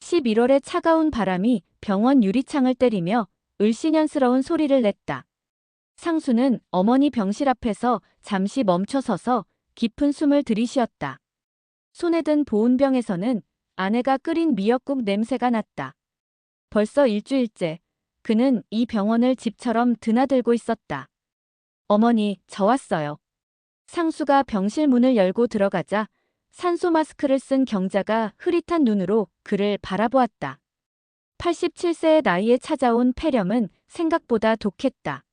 11월의 차가운 바람이 병원 유리창을 때리며 을씨년스러운 소리를 냈다. 상수는 어머니 병실 앞에서 잠시 멈춰서서 깊은 숨을 들이쉬었다. 손에 든 보온병에서는 아내가 끓인 미역국 냄새가 났다. 벌써 일주일째 그는 이 병원을 집처럼 드나들고 있었다. 어머니, 저 왔어요. 상수가 병실 문을 열고 들어가자 산소 마스크를 쓴 경자가 흐릿한 눈으로 그를 바라보았다. 87세의 나이에 찾아온 폐렴은 생각보다 독했다.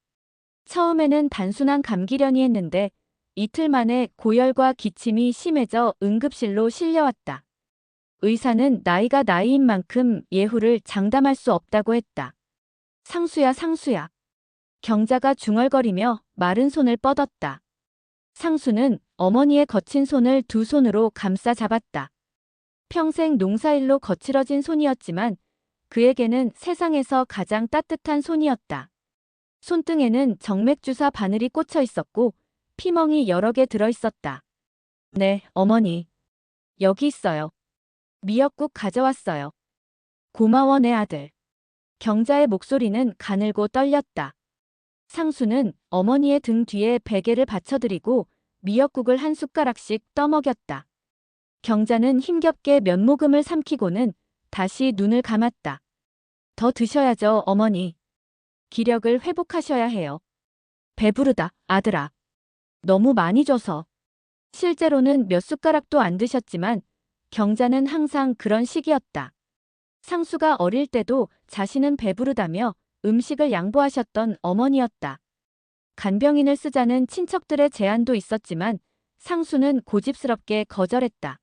처음에는 단순한 감기려니 했는데 이틀 만에 고열과 기침이 심해져 응급실로 실려왔다. 의사는 나이가 나이인 만큼 예후를 장담할 수 없다고 했다. 상수야, 상수야. 경자가 중얼거리며 마른 손을 뻗었다. 상수는 어머니의 거친 손을 두 손으로 감싸 잡았다. 평생 농사일로 거칠어진 손이었지만 그에게는 세상에서 가장 따뜻한 손이었다. 손등에는 정맥주사 바늘이 꽂혀 있었고 피멍이 여러 개 들어 있었다. 네, 어머니. 여기 있어요. 미역국 가져왔어요. 고마워, 내 아들. 경자의 목소리는 가늘고 떨렸다. 상수는 어머니의 등 뒤에 베개를 받쳐드리고 미역국을 한 숟가락씩 떠먹였다. 경자는 힘겹게 면모금을 삼키고는 다시 눈을 감았다. 더 드셔야죠, 어머니. 기력을 회복하셔야 해요. 배부르다, 아들아. 너무 많이 줘서. 실제로는 몇 숟가락도 안 드셨지만 경자는 항상 그런 식이었다. 상수가 어릴 때도 자신은 배부르다며 음식을 양보하셨던 어머니였다. 간병인을 쓰자는 친척들의 제안도 있었지만 상수는 고집스럽게 거절했다.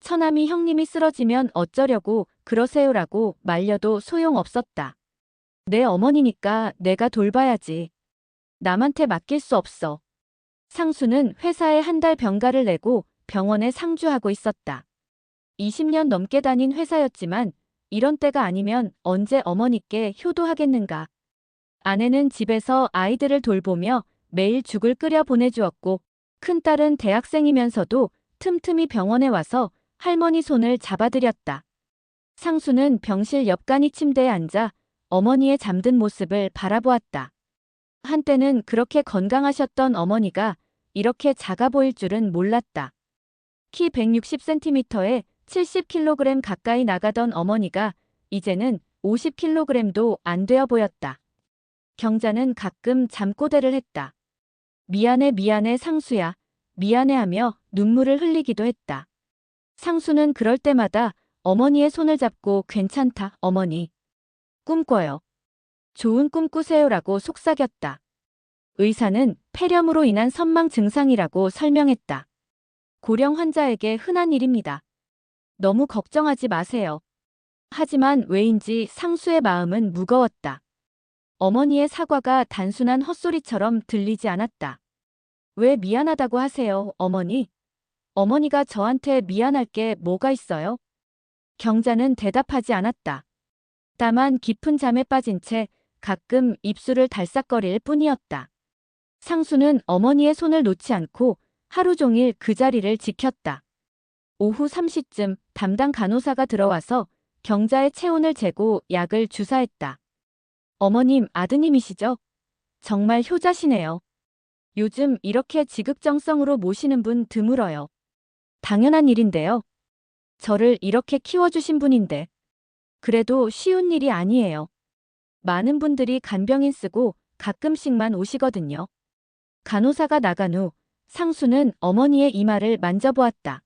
처남이 형님이 쓰러지면 어쩌려고 그러세요라고 말려도 소용없었다. 내 어머니니까 내가 돌봐야지. 남한테 맡길 수 없어. 상수는 회사에 한 달 병가를 내고 병원에 상주하고 있었다. 20년 넘게 다닌 회사였지만 이런 때가 아니면 언제 어머니께 효도하겠는가. 아내는 집에서 아이들을 돌보며 매일 죽을 끓여 보내주었고 큰딸은 대학생이면서도 틈틈이 병원에 와서 할머니 손을 잡아드렸다. 상수는 병실 옆간이 침대에 앉아 어머니의 잠든 모습을 바라보았다. 한때는 그렇게 건강하셨던 어머니가 이렇게 작아 보일 줄은 몰랐다. 키 160cm에 70kg 가까이 나가던 어머니가 이제는 50kg도 안 되어 보였다. 경자는 가끔 잠꼬대를 했다. 미안해, 미안해, 상수야. 미안해하며 눈물을 흘리기도 했다. 상수는 그럴 때마다 어머니의 손을 잡고 괜찮다, 어머니. 꿈꿔요. 좋은 꿈 꾸세요라고 속삭였다. 의사는 폐렴으로 인한 선망 증상이라고 설명했다. 고령 환자에게 흔한 일입니다. 너무 걱정하지 마세요. 하지만 왜인지 상수의 마음은 무거웠다. 어머니의 사과가 단순한 헛소리처럼 들리지 않았다. 왜 미안하다고 하세요, 어머니? 어머니가 저한테 미안할 게 뭐가 있어요? 경자는 대답하지 않았다. 다만 깊은 잠에 빠진 채 가끔 입술을 달싹거릴 뿐이었다. 상수는 어머니의 손을 놓지 않고 하루 종일 그 자리를 지켰다. 오후 3시쯤 담당 간호사가 들어와서 경자의 체온을 재고 약을 주사했다. 어머님, 아드님이시죠? 정말 효자시네요. 요즘 이렇게 지극정성으로 모시는 분 드물어요. 당연한 일인데요. 저를 이렇게 키워주신 분인데. 그래도 쉬운 일이 아니에요. 많은 분들이 간병인 쓰고 가끔씩만 오시거든요. 간호사가 나간 후 상수는 어머니의 이마를 만져보았다.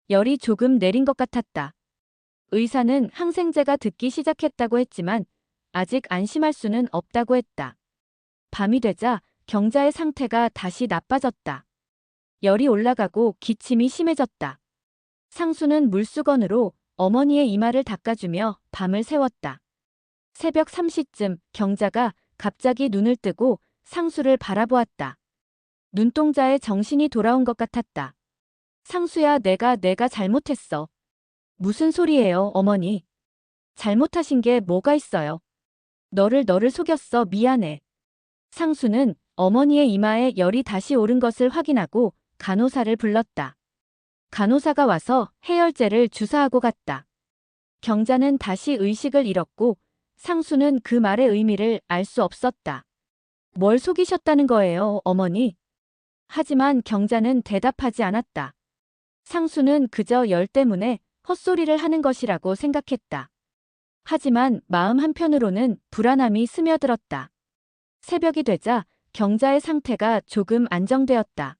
열이 조금 내린 것 같았다. 의사는 항생제가 듣기 시작했다고 했지만 아직 안심할 수는 없다고 했다. 밤이 되자 경자의 상태가 다시 나빠졌다. 열이 올라가고 기침이 심해졌다. 상수는 물수건으로 어머니의 이마를 닦아주며 밤을 새웠다. 새벽 3시쯤 경자가 갑자기 눈을 뜨고 상수를 바라보았다. 눈동자에 정신이 돌아온 것 같았다. 상수야, 내가 잘못했어. 무슨 소리예요, 어머니? 잘못하신 게 뭐가 있어요? 너를 속였어, 미안해. 상수는 어머니의 이마에 열이 다시 오른 것을 확인하고 간호사를 불렀다. 간호사가 와서 해열제를 주사하고 갔다. 경자는 다시 의식을 잃었고 상수는 그 말의 의미를 알 수 없었다. 뭘 속이셨다는 거예요, 어머니? 하지만 경자는 대답하지 않았다. 상수는 그저 열 때문에 헛소리를 하는 것이라고 생각했다. 하지만 마음 한편으로는 불안함이 스며들었다. 새벽이 되자 경자의 상태가 조금 안정되었다.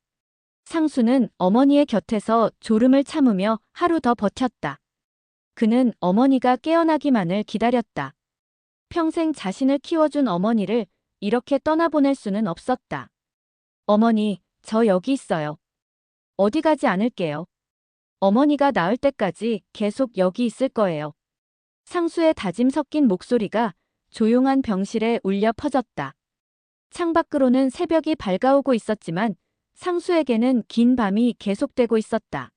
상수는 어머니의 곁에서 졸음을 참으며 하루 더 버텼다. 그는 어머니가 깨어나기만을 기다렸다. 평생 자신을 키워준 어머니를 이렇게 떠나보낼 수는 없었다. 어머니, 저 여기 있어요. 어디 가지 않을게요. 어머니가 나을 때까지 계속 여기 있을 거예요. 상수의 다짐 섞인 목소리가 조용한 병실에 울려 퍼졌다. 창밖으로는 새벽이 밝아오고 있었지만 상수에게는 긴 밤이 계속되고 있었다.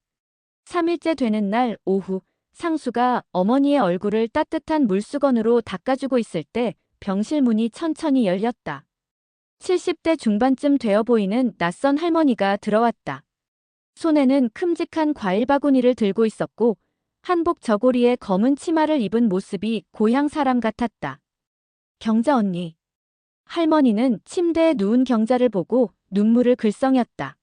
3일째 되는 날 오후, 상수가 어머니의 얼굴을 따뜻한 물수건으로 닦아주고 있을 때 병실 문이 천천히 열렸다. 70대 중반쯤 되어 보이는 낯선 할머니가 들어왔다. 손에는 큼직한 과일 바구니를 들고 있었고 한복 저고리에 검은 치마를 입은 모습이 고향 사람 같았다. 경자 언니. 할머니는 침대에 누운 경자를 보고 눈물을 글썽였다.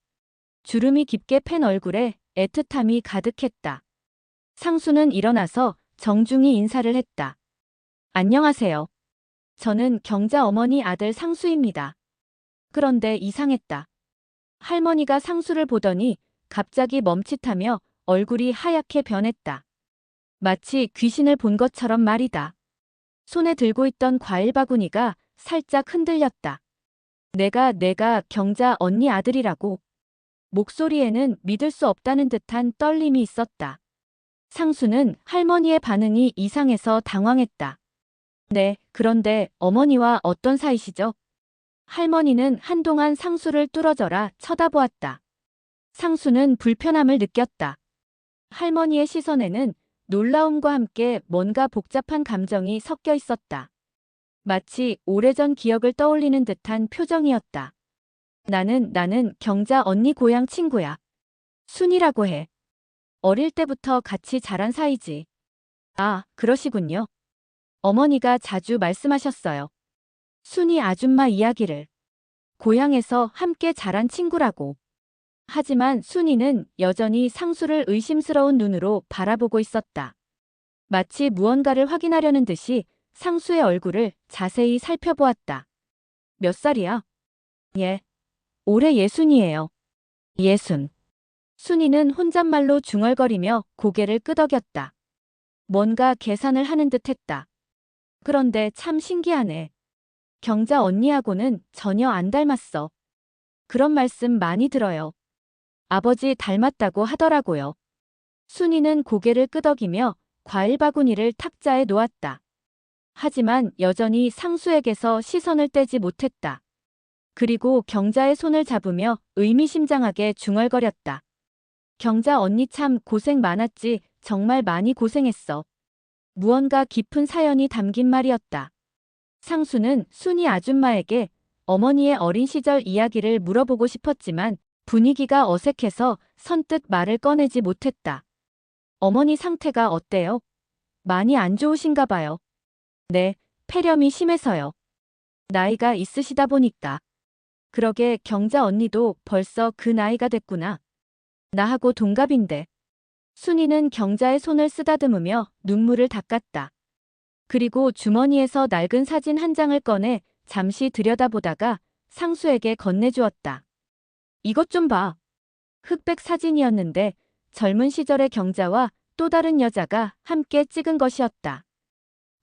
주름이 깊게 팬 얼굴에 애틋함이 가득했다. 상수는 일어나서 정중히 인사를 했다. 안녕하세요. 저는 경자 어머니 아들 상수입니다. 그런데 이상했다. 할머니가 상수를 보더니 갑자기 멈칫하며 얼굴이 하얗게 변했다. 마치 귀신을 본 것처럼 말이다. 손에 들고 있던 과일 바구니가 살짝 흔들렸다. 내가 경자 언니 아들이라고. 목소리에는 믿을 수 없다는 듯한 떨림이 있었다. 상수는 할머니의 반응이 이상해서 당황했다. 네, 그런데 어머니와 어떤 사이시죠? 할머니는 한동안 상수를 뚫어져라 쳐다보았다. 상수는 불편함을 느꼈다. 할머니의 시선에는 놀라움과 함께 뭔가 복잡한 감정이 섞여 있었다. 마치 오래전 기억을 떠올리는 듯한 표정이었다. 나는 경자 언니 고향 친구야. 순이라고 해. 어릴 때부터 같이 자란 사이지. 아, 그러시군요. 어머니가 자주 말씀하셨어요. 순이 아줌마 이야기를. 고향에서 함께 자란 친구라고. 하지만 순이는 여전히 상수를 의심스러운 눈으로 바라보고 있었다. 마치 무언가를 확인하려는 듯이 상수의 얼굴을 자세히 살펴보았다. 몇 살이야? 예. 올해 60이에요. 60. 순이는 혼잣말로 중얼거리며 고개를 끄덕였다. 뭔가 계산을 하는 듯 했다. 그런데 참 신기하네. 경자 언니하고는 전혀 안 닮았어. 그런 말씀 많이 들어요. 아버지 닮았다고 하더라고요. 순이는 고개를 끄덕이며 과일 바구니를 탁자에 놓았다. 하지만 여전히 상수에게서 시선을 떼지 못했다. 그리고 경자의 손을 잡으며 의미심장하게 중얼거렸다. 경자 언니 참 고생 많았지. 정말 많이 고생했어. 무언가 깊은 사연이 담긴 말이었다. 상수는 순이 아줌마에게 어머니의 어린 시절 이야기를 물어보고 싶었지만 분위기가 어색해서 선뜻 말을 꺼내지 못했다. 어머니 상태가 어때요? 많이 안 좋으신가 봐요. 네, 폐렴이 심해서요. 나이가 있으시다 보니까. 그러게 경자 언니도 벌써 그 나이가 됐구나. 나하고 동갑인데. 순이는 경자의 손을 쓰다듬으며 눈물을 닦았다. 그리고 주머니에서 낡은 사진 한 장을 꺼내 잠시 들여다보다가 상수에게 건네주었다. 이것 좀 봐. 흑백 사진이었는데 젊은 시절의 경자와 또 다른 여자가 함께 찍은 것이었다.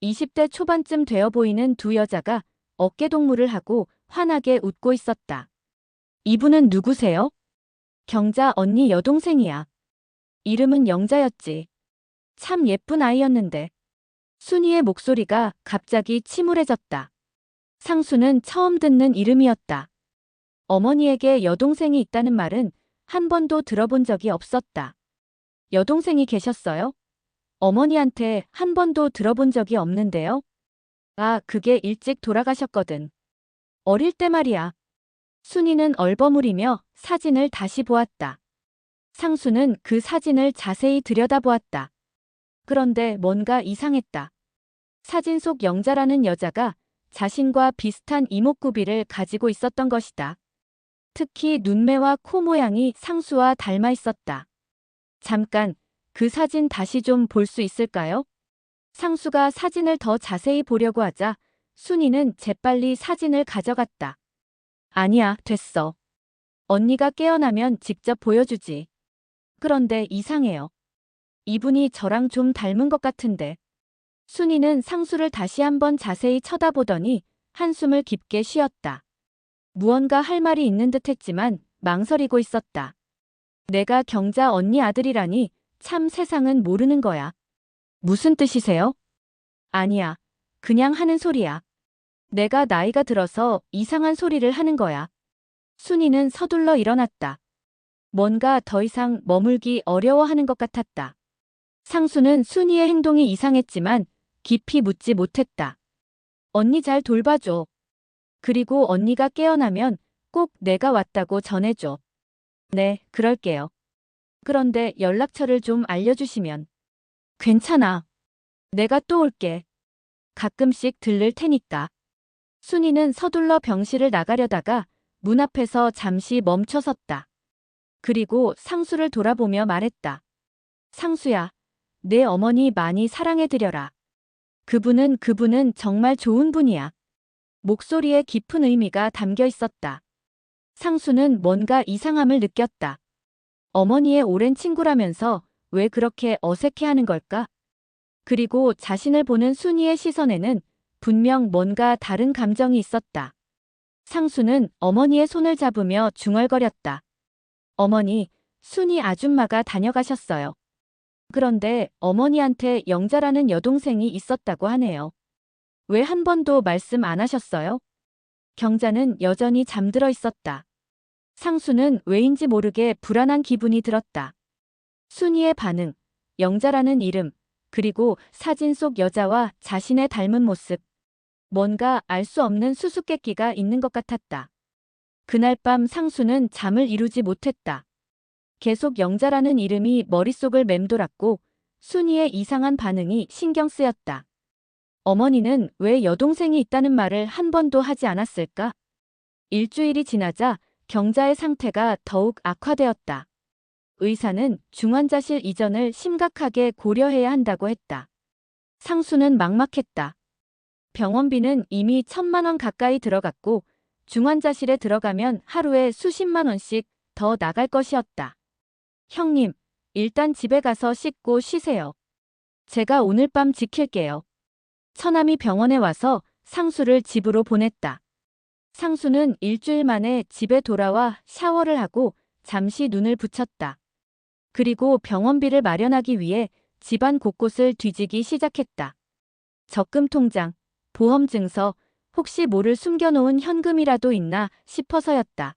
20대 초반쯤 되어 보이는 두 여자가 어깨동무를 하고 환하게 웃고 있었다. 이분은 누구세요? 경자 언니 여동생이야. 이름은 영자였지. 참 예쁜 아이였는데. 순이의 목소리가 갑자기 침울해졌다. 상수는 처음 듣는 이름이었다. 어머니에게 여동생이 있다는 말은 한 번도 들어본 적이 없었다. 여동생이 계셨어요? 어머니한테 한 번도 들어본 적이 없는데요. 아, 그게 일찍 돌아가셨거든. 어릴 때 말이야. 순이는 얼버무리며 사진을 다시 보았다. 상수는 그 사진을 자세히 들여다보았다. 그런데 뭔가 이상했다. 사진 속 영자라는 여자가 자신과 비슷한 이목구비를 가지고 있었던 것이다. 특히 눈매와 코 모양이 상수와 닮아 있었다. 잠깐, 그 사진 다시 좀 볼 수 있을까요? 상수가 사진을 더 자세히 보려고 하자 순이는 재빨리 사진을 가져갔다. 아니야, 됐어. 언니가 깨어나면 직접 보여주지. 그런데 이상해요. 이분이 저랑 좀 닮은 것 같은데. 순이는 상수를 다시 한번 자세히 쳐다보더니 한숨을 깊게 쉬었다. 무언가 할 말이 있는 듯 했지만 망설이고 있었다. 내가 경자 언니 아들이라니 참 세상은 모르는 거야. 무슨 뜻이세요? 아니야. 그냥 하는 소리야. 내가 나이가 들어서 이상한 소리를 하는 거야. 순이는 서둘러 일어났다. 뭔가 더 이상 머물기 어려워하는 것 같았다. 상수는 순이의 행동이 이상했지만 깊이 묻지 못했다. 언니 잘 돌봐줘. 그리고 언니가 깨어나면 꼭 내가 왔다고 전해줘. 네, 그럴게요. 그런데 연락처를 좀 알려주시면. 괜찮아. 내가 또 올게. 가끔씩 들를 테니까. 순이는 서둘러 병실을 나가려다가 문 앞에서 잠시 멈춰 섰다. 그리고 상수를 돌아보며 말했다. 상수야, 내 어머니 많이 사랑해드려라. 그분은 정말 좋은 분이야. 목소리에 깊은 의미가 담겨 있었다. 상수는 뭔가 이상함을 느꼈다. 어머니의 오랜 친구라면서 왜 그렇게 어색해하는 걸까? 그리고 자신을 보는 순이의 시선에는 분명 뭔가 다른 감정이 있었다. 상수는 어머니의 손을 잡으며 중얼거렸다. 어머니, 순이 아줌마가 다녀가셨어요. 그런데 어머니한테 영자라는 여동생이 있었다고 하네요. 왜 한 번도 말씀 안 하셨어요? 경자는 여전히 잠들어 있었다. 상수는 왜인지 모르게 불안한 기분이 들었다. 순이의 반응, 영자라는 이름, 그리고 사진 속 여자와 자신의 닮은 모습. 뭔가 알 수 없는 수수께끼가 있는 것 같았다. 그날 밤 상수는 잠을 이루지 못했다. 계속 영자라는 이름이 머릿속을 맴돌았고 순이의 이상한 반응이 신경 쓰였다. 어머니는 왜 여동생이 있다는 말을 한 번도 하지 않았을까? 일주일이 지나자 경자의 상태가 더욱 악화되었다. 의사는 중환자실 이전을 심각하게 고려해야 한다고 했다. 상수는 막막했다. 병원비는 이미 1,000만 원 가까이 들어갔고 중환자실에 들어가면 하루에 수십만 원씩 더 나갈 것이었다. 형님, 일단 집에 가서 씻고 쉬세요. 제가 오늘 밤 지킬게요. 처남이 병원에 와서 상수를 집으로 보냈다. 상수는 일주일 만에 집에 돌아와 샤워를 하고 잠시 눈을 붙였다. 그리고 병원비를 마련하기 위해 집안 곳곳을 뒤지기 시작했다. 적금 통장, 보험 증서, 혹시 모를 숨겨놓은 현금이라도 있나 싶어서였다.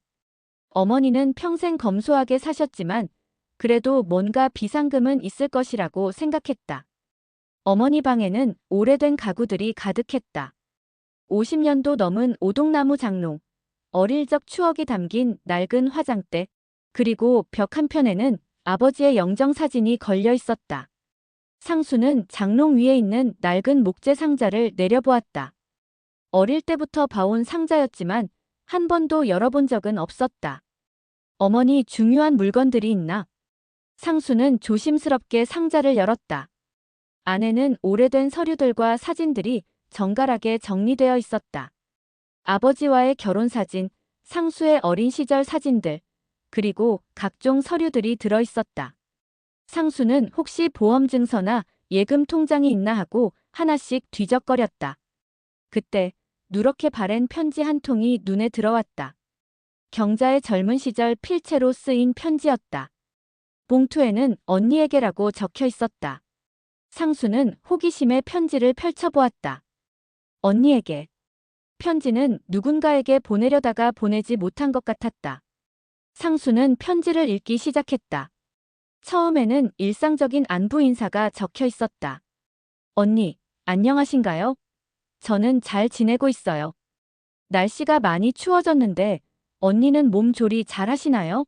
어머니는 평생 검소하게 사셨지만 그래도 뭔가 비상금은 있을 것이라고 생각했다. 어머니 방에는 오래된 가구들이 가득했다. 50년도 넘은 오동나무 장롱, 어릴 적 추억이 담긴 낡은 화장대, 그리고 벽 한편에는 아버지의 영정사진이 걸려 있었다. 상수는 장롱 위에 있는 낡은 목재 상자를 내려보았다. 어릴 때부터 봐온 상자였지만 한 번도 열어본 적은 없었다. 어머니 중요한 물건들이 있나? 상수는 조심스럽게 상자를 열었다. 안에는 오래된 서류들과 사진들이 정갈하게 정리되어 있었다. 아버지와의 결혼사진, 상수의 어린 시절 사진들, 그리고 각종 서류들이 들어 있었다. 상수는 혹시 보험 증서나 예금 통장이 있나 하고 하나씩 뒤적거렸다. 그때 누렇게 바랜 편지 한 통이 눈에 들어왔다. 경자의 젊은 시절 필체로 쓰인 편지였다. 봉투에는 언니에게라고 적혀 있었다. 상수는 호기심에 편지를 펼쳐보았다. 언니에게. 편지는 누군가에게 보내려다가 보내지 못한 것 같았다. 상수는 편지를 읽기 시작했다. 처음에는 일상적인 안부 인사가 적혀 있었다. 언니, 안녕하신가요? 저는 잘 지내고 있어요. 날씨가 많이 추워졌는데 언니는 몸 조리 잘 하시나요?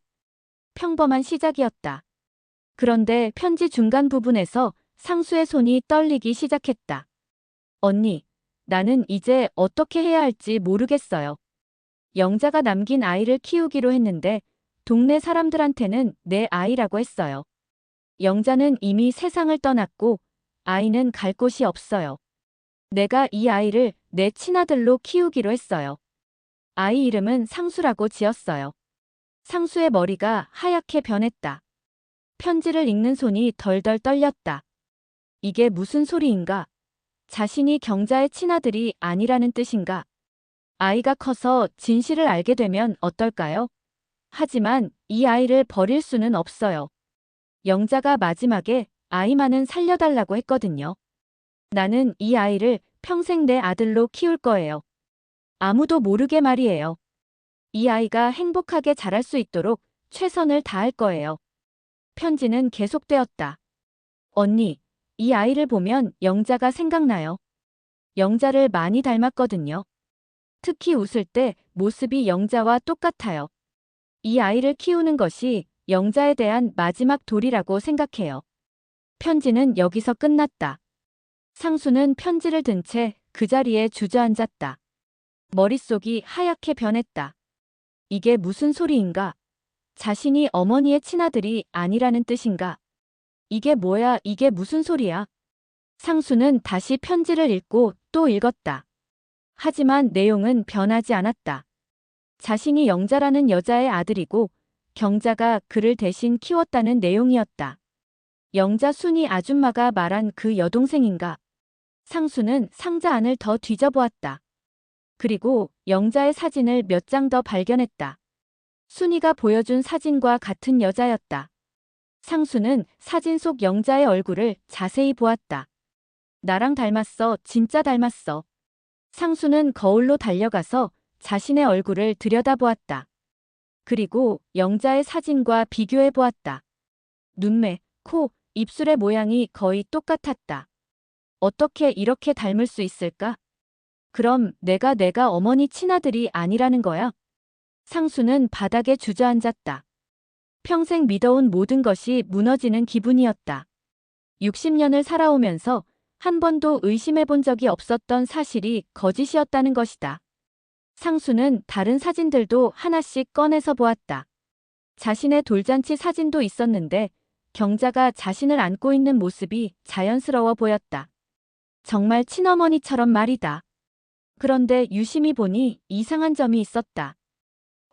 평범한 시작이었다. 그런데 편지 중간 부분에서 상수의 손이 떨리기 시작했다. 언니, 나는 이제 어떻게 해야 할지 모르겠어요. 영자가 남긴 아이를 키우기로 했는데 동네 사람들한테는 내 아이라고 했어요. 영자는 이미 세상을 떠났고 아이는 갈 곳이 없어요. 내가 이 아이를 내 친아들로 키우기로 했어요. 아이 이름은 상수라고 지었어요. 상수의 머리가 하얗게 변했다. 편지를 읽는 손이 덜덜 떨렸다. 이게 무슨 소리인가? 자신이 경자의 친아들이 아니라는 뜻인가? 아이가 커서 진실을 알게 되면 어떨까요? 하지만 이 아이를 버릴 수는 없어요. 영자가 마지막에 아이만은 살려달라고 했거든요. 나는 이 아이를 평생 내 아들로 키울 거예요. 아무도 모르게 말이에요. 이 아이가 행복하게 자랄 수 있도록 최선을 다할 거예요. 편지는 계속되었다. 언니, 이 아이를 보면 영자가 생각나요. 영자를 많이 닮았거든요. 특히 웃을 때 모습이 영자와 똑같아요. 이 아이를 키우는 것이 영자에 대한 마지막 도리라고 생각해요. 편지는 여기서 끝났다. 상수는 편지를 든 채 그 자리에 주저앉았다. 머릿속이 하얗게 변했다. 이게 무슨 소리인가? 자신이 어머니의 친아들이 아니라는 뜻인가? 이게 뭐야, 이게 무슨 소리야? 상수는 다시 편지를 읽고 또 읽었다. 하지만 내용은 변하지 않았다. 자신이 영자라는 여자의 아들이고 경자가 그를 대신 키웠다는 내용이었다. 영자 순이 아줌마가 말한 그 여동생인가? 상수는 상자 안을 더 뒤져보았다. 그리고 영자의 사진을 몇 장 더 발견했다. 순이가 보여준 사진과 같은 여자였다. 상수는 사진 속 영자의 얼굴을 자세히 보았다. 나랑 닮았어, 진짜 닮았어. 상수는 거울로 달려가서 자신의 얼굴을 들여다보았다. 그리고 영자의 사진과 비교해 보았다. 눈매, 코, 입술의 모양이 거의 똑같았다. 어떻게 이렇게 닮을 수 있을까? 그럼 내가 어머니 친아들이 아니라는 거야? 상수는 바닥에 주저앉았다. 평생 믿어온 모든 것이 무너지는 기분이었다. 60년을 살아오면서 한 번도 의심해 본 적이 없었던 사실이 거짓이었다는 것이다. 상수는 다른 사진들도 하나씩 꺼내서 보았다. 자신의 돌잔치 사진도 있었는데 경자가 자신을 안고 있는 모습이 자연스러워 보였다. 정말 친어머니처럼 말이다. 그런데 유심히 보니 이상한 점이 있었다.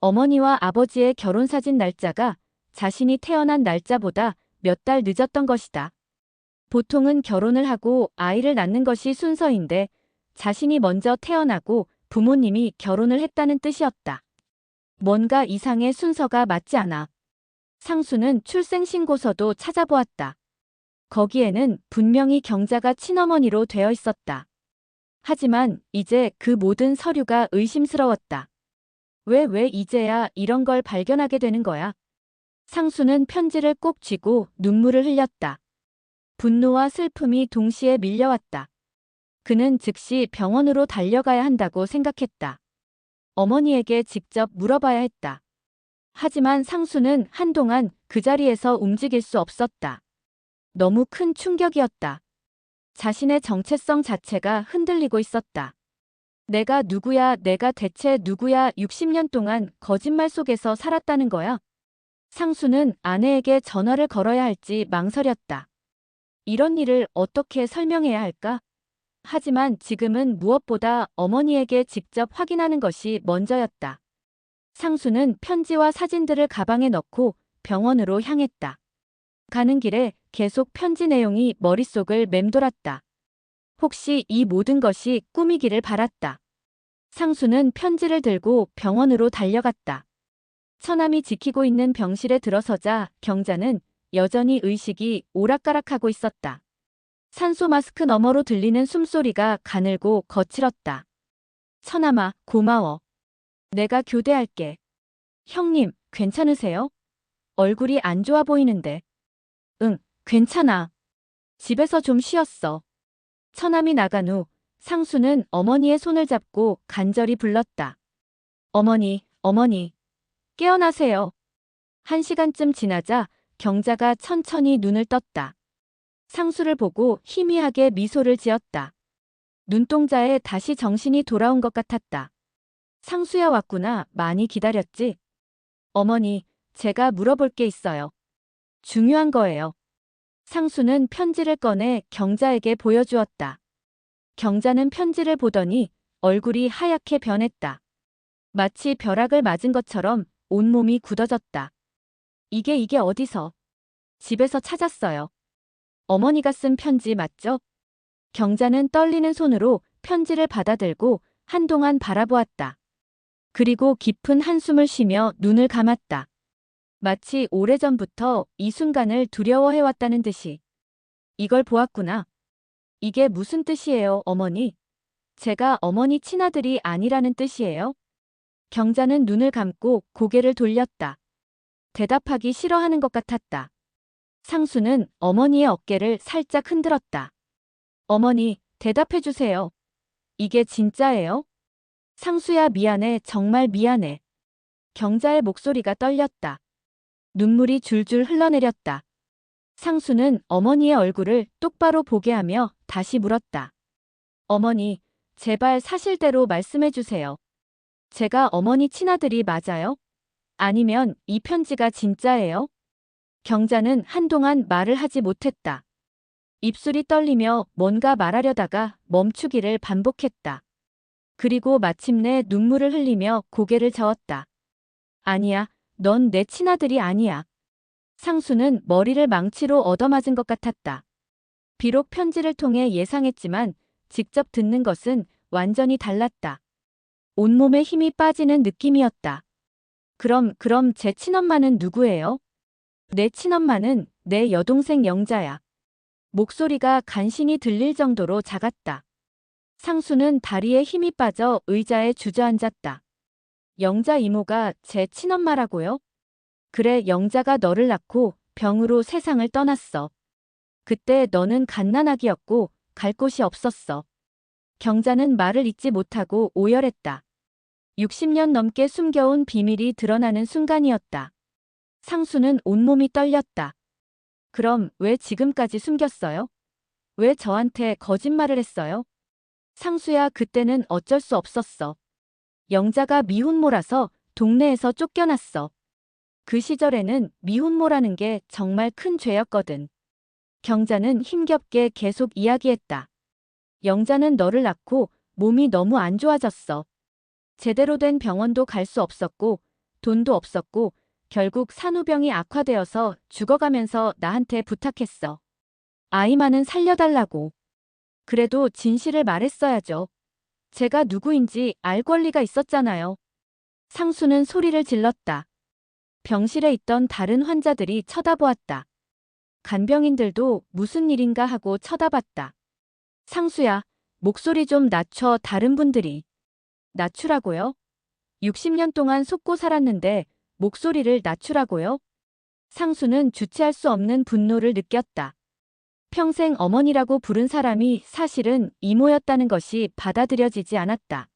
어머니와 아버지의 결혼사진 날짜가 자신이 태어난 날짜보다 몇 달 늦었던 것이다. 보통은 결혼을 하고 아이를 낳는 것이 순서인데 자신이 먼저 태어나고 부모님이 결혼을 했다는 뜻이었다. 뭔가 이상해, 순서가 맞지 않아. 상수는 출생신고서도 찾아보았다. 거기에는 분명히 경자가 친어머니로 되어 있었다. 하지만 이제 그 모든 서류가 의심스러웠다. 왜 이제야 이런 걸 발견하게 되는 거야? 상수는 편지를 꼭 쥐고 눈물을 흘렸다. 분노와 슬픔이 동시에 밀려왔다. 그는 즉시 병원으로 달려가야 한다고 생각했다. 어머니에게 직접 물어봐야 했다. 하지만 상수는 한동안 그 자리에서 움직일 수 없었다. 너무 큰 충격이었다. 자신의 정체성 자체가 흔들리고 있었다. 내가 누구야, 내가 대체 누구야? 60년 동안 거짓말 속에서 살았다는 거야? 상수는 아내에게 전화를 걸어야 할지 망설였다. 이런 일을 어떻게 설명해야 할까? 하지만 지금은 무엇보다 어머니에게 직접 확인하는 것이 먼저였다. 상수는 편지와 사진들을 가방에 넣고 병원으로 향했다. 가는 길에 계속 편지 내용이 머릿속을 맴돌았다. 혹시 이 모든 것이 꿈이기를 바랐다. 상수는 편지를 들고 병원으로 달려갔다. 처남이 지키고 있는 병실에 들어서자 경자는 여전히 의식이 오락가락하고 있었다. 산소 마스크 너머로 들리는 숨소리가 가늘고 거칠었다. 처남아, 고마워. 내가 교대할게. 형님, 괜찮으세요? 얼굴이 안 좋아 보이는데. 응, 괜찮아. 집에서 좀 쉬었어. 처남이 나간 후 상수는 어머니의 손을 잡고 간절히 불렀다. 어머니, 어머니, 깨어나세요. 1시간쯤 지나자 경자가 천천히 눈을 떴다. 상수를 보고 희미하게 미소를 지었다. 눈동자에 다시 정신이 돌아온 것 같았다. 상수야 왔구나. 많이 기다렸지? 어머니, 제가 물어볼 게 있어요. 중요한 거예요. 상수는 편지를 꺼내 경자에게 보여주었다. 경자는 편지를 보더니 얼굴이 하얗게 변했다. 마치 벼락을 맞은 것처럼 온몸이 굳어졌다. 이게 어디서? 집에서 찾았어요. 어머니가 쓴 편지 맞죠? 경자는 떨리는 손으로 편지를 받아들고 한동안 바라보았다. 그리고 깊은 한숨을 쉬며 눈을 감았다. 마치 오래전부터 이 순간을 두려워해왔다는 듯이. 이걸 보았구나. 이게 무슨 뜻이에요, 어머니? 제가 어머니 친아들이 아니라는 뜻이에요? 경자는 눈을 감고 고개를 돌렸다. 대답하기 싫어하는 것 같았다. 상수는 어머니의 어깨를 살짝 흔들었다. 어머니, 대답해 주세요. 이게 진짜예요? 상수야, 미안해, 정말 미안해. 경자의 목소리가 떨렸다. 눈물이 줄줄 흘러내렸다. 상수는 어머니의 얼굴을 똑바로 보게 하며 다시 물었다. 어머니, 제발 사실대로 말씀해 주세요. 제가 어머니 친아들이 맞아요? 아니면 이 편지가 진짜예요? 경자는 한동안 말을 하지 못했다. 입술이 떨리며 뭔가 말하려다가 멈추기를 반복했다. 그리고 마침내 눈물을 흘리며 고개를 저었다. 아니야, 넌 내 친아들이 아니야. 상수는 머리를 망치로 얻어맞은 것 같았다. 비록 편지를 통해 예상했지만 직접 듣는 것은 완전히 달랐다. 온몸에 힘이 빠지는 느낌이었다. 그럼 제 친엄마는 누구예요? 내 친엄마는 내 여동생 영자야. 목소리가 간신히 들릴 정도로 작았다. 상수는 다리에 힘이 빠져 의자에 주저앉았다. 영자 이모가 제 친엄마라고요? 그래, 영자가 너를 낳고 병으로 세상을 떠났어. 그때 너는 갓난아기였고 갈 곳이 없었어. 경자는 말을 잇지 못하고 오열했다. 60년 넘게 숨겨온 비밀이 드러나는 순간이었다. 상수는 온몸이 떨렸다. 그럼 왜 지금까지 숨겼어요? 왜 저한테 거짓말을 했어요? 상수야, 그때는 어쩔 수 없었어. 영자가 미혼모라서 동네에서 쫓겨났어. 그 시절에는 미혼모라는 게 정말 큰 죄였거든. 경자는 힘겹게 계속 이야기했다. 영자는 너를 낳고 몸이 너무 안 좋아졌어. 제대로 된 병원도 갈 수 없었고 돈도 없었고 결국 산후병이 악화되어서 죽어가면서 나한테 부탁했어. 아이만은 살려달라고. 그래도 진실을 말했어야죠. 제가 누구인지 알 권리가 있었잖아요. 상수는 소리를 질렀다. 병실에 있던 다른 환자들이 쳐다보았다. 간병인들도 무슨 일인가 하고 쳐다봤다. 상수야, 목소리 좀 낮춰. 다른 분들이. 낮추라고요? 60년 동안 속고 살았는데 목소리를 낮추라고요? 상수는 주체할 수 없는 분노를 느꼈다. 평생 어머니라고 부른 사람이 사실은 이모였다는 것이 받아들여지지 않았다.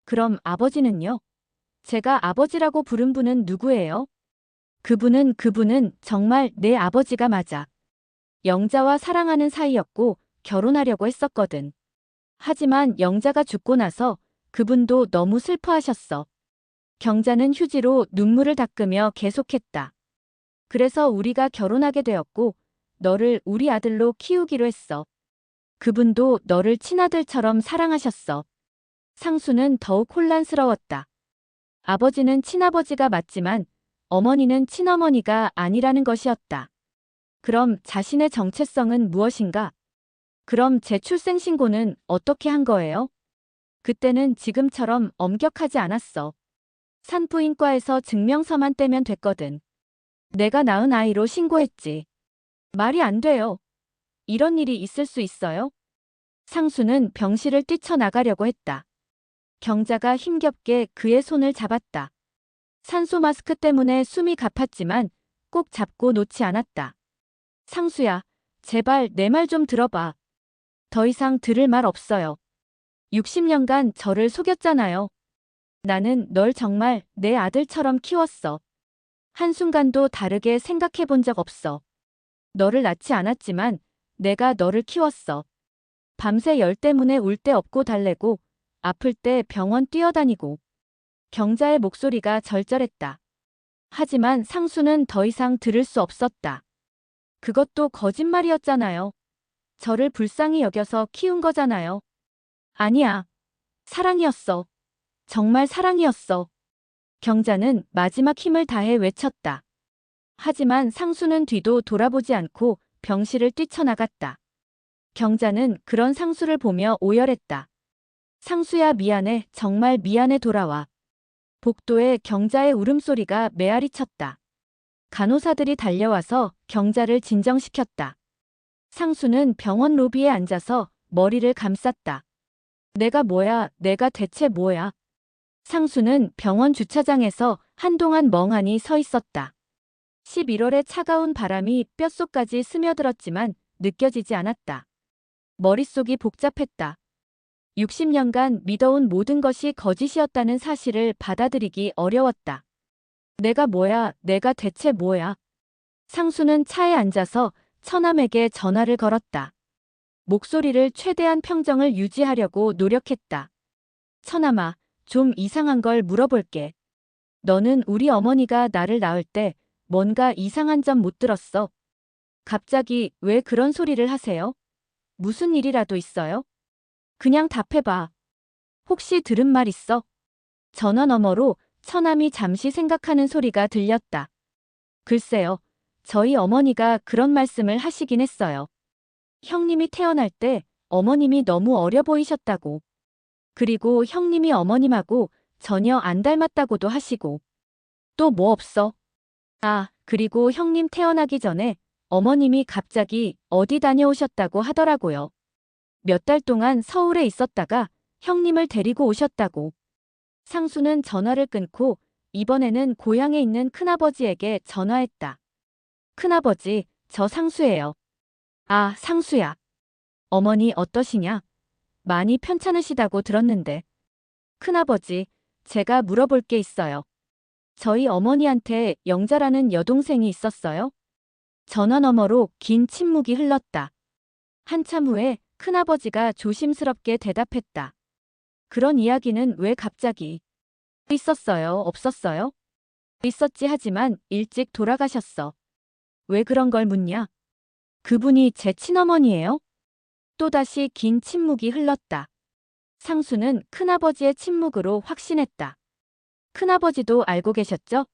그럼 아버지는요? 제가 아버지라고 부른 분은 누구예요? 그분은 정말 내 아버지가 맞아. 영자와 사랑하는 사이였고 결혼하려고 했었거든. 하지만 영자가 죽고 나서 그분도 너무 슬퍼하셨어. 경자는 휴지로 눈물을 닦으며 계속했다. 그래서 우리가 결혼하게 되었고 너를 우리 아들로 키우기로 했어. 그분도 너를 친아들처럼 사랑하셨어. 상수는 더욱 혼란스러웠다. 아버지는 친아버지가 맞지만 어머니는 친어머니가 아니라는 것이었다. 그럼 자신의 정체성은 무엇인가? 그럼 제 출생신고는 어떻게 한 거예요? 그때는 지금처럼 엄격하지 않았어. 산부인과에서 증명서만 떼면 됐거든. 내가 낳은 아이로 신고했지. 말이 안 돼요. 이런 일이 있을 수 있어요? 상수는 병실을 뛰쳐나가려고 했다. 경자가 힘겹게 그의 손을 잡았다. 산소 마스크 때문에 숨이 가팠지만 꼭 잡고 놓지 않았다. 상수야, 제발 내 말 좀 들어봐. 더 이상 들을 말 없어요. 60년간 저를 속였잖아요. 나는 널 정말 내 아들처럼 키웠어. 한순간도 다르게 생각해 본 적 없어. 너를 낳지 않았지만 내가 너를 키웠어. 밤새 열 때문에 울 때 업고 달래고 아플 때 병원 뛰어다니고. 경자의 목소리가 절절했다. 하지만 상수는 더 이상 들을 수 없었다. 그것도 거짓말이었잖아요. 저를 불쌍히 여겨서 키운 거잖아요. 아니야. 사랑이었어. 정말 사랑이었어. 경자는 마지막 힘을 다해 외쳤다. 하지만 상수는 뒤도 돌아보지 않고 병실을 뛰쳐나갔다. 경자는 그런 상수를 보며 오열했다. 상수야 미안해, 정말 미안해 돌아와. 복도에 경자의 울음소리가 메아리쳤다. 간호사들이 달려와서 경자를 진정시켰다. 상수는 병원 로비에 앉아서 머리를 감쌌다. 내가 뭐야, 내가 대체 뭐야. 상수는 병원 주차장에서 한동안 멍하니 서 있었다. 11월의 차가운 바람이 뼛속까지 스며들었지만 느껴지지 않았다. 머릿속이 복잡했다. 60년간 믿어온 모든 것이 거짓이었다는 사실을 받아들이기 어려웠다. 내가 뭐야, 내가 대체 뭐야. 상수는 차에 앉아서 처남에게 전화를 걸었다. 목소리를 최대한 평정을 유지하려고 노력했다. 처남아, 좀 이상한 걸 물어볼게. 너는 우리 어머니가 나를 낳을 때 뭔가 이상한 점 못 들었어? 갑자기 왜 그런 소리를 하세요? 무슨 일이라도 있어요? 그냥 답해봐. 혹시 들은 말 있어? 전화 너머로 처남이 잠시 생각하는 소리가 들렸다. 글쎄요, 저희 어머니가 그런 말씀을 하시긴 했어요. 형님이 태어날 때 어머님이 너무 어려 보이셨다고. 그리고 형님이 어머님하고 전혀 안 닮았다고도 하시고. 또 뭐 없어? 아, 그리고 형님 태어나기 전에 어머님이 갑자기 어디 다녀오셨다고 하더라고요. 몇 달 동안 서울에 있었다가 형님을 데리고 오셨다고. 상수는 전화를 끊고 이번에는 고향에 있는 큰아버지에게 전화했다. 큰아버지, 저 상수예요. 아, 상수야. 어머니 어떠시냐? 많이 편찮으시다고 들었는데. 큰아버지, 제가 물어볼 게 있어요. 저희 어머니한테 영자라는 여동생이 있었어요? 전화 너머로 긴 침묵이 흘렀다. 한참 후에 큰아버지가 조심스럽게 대답했다. 그런 이야기는 왜 갑자기? 있었어요, 없었어요? 있었지 하지만 일찍 돌아가셨어. 왜 그런 걸 묻냐? 그분이 제 친어머니예요? 또다시 긴 침묵이 흘렀다. 상수는 큰아버지의 침묵으로 확신했다. 큰아버지도 알고 계셨죠?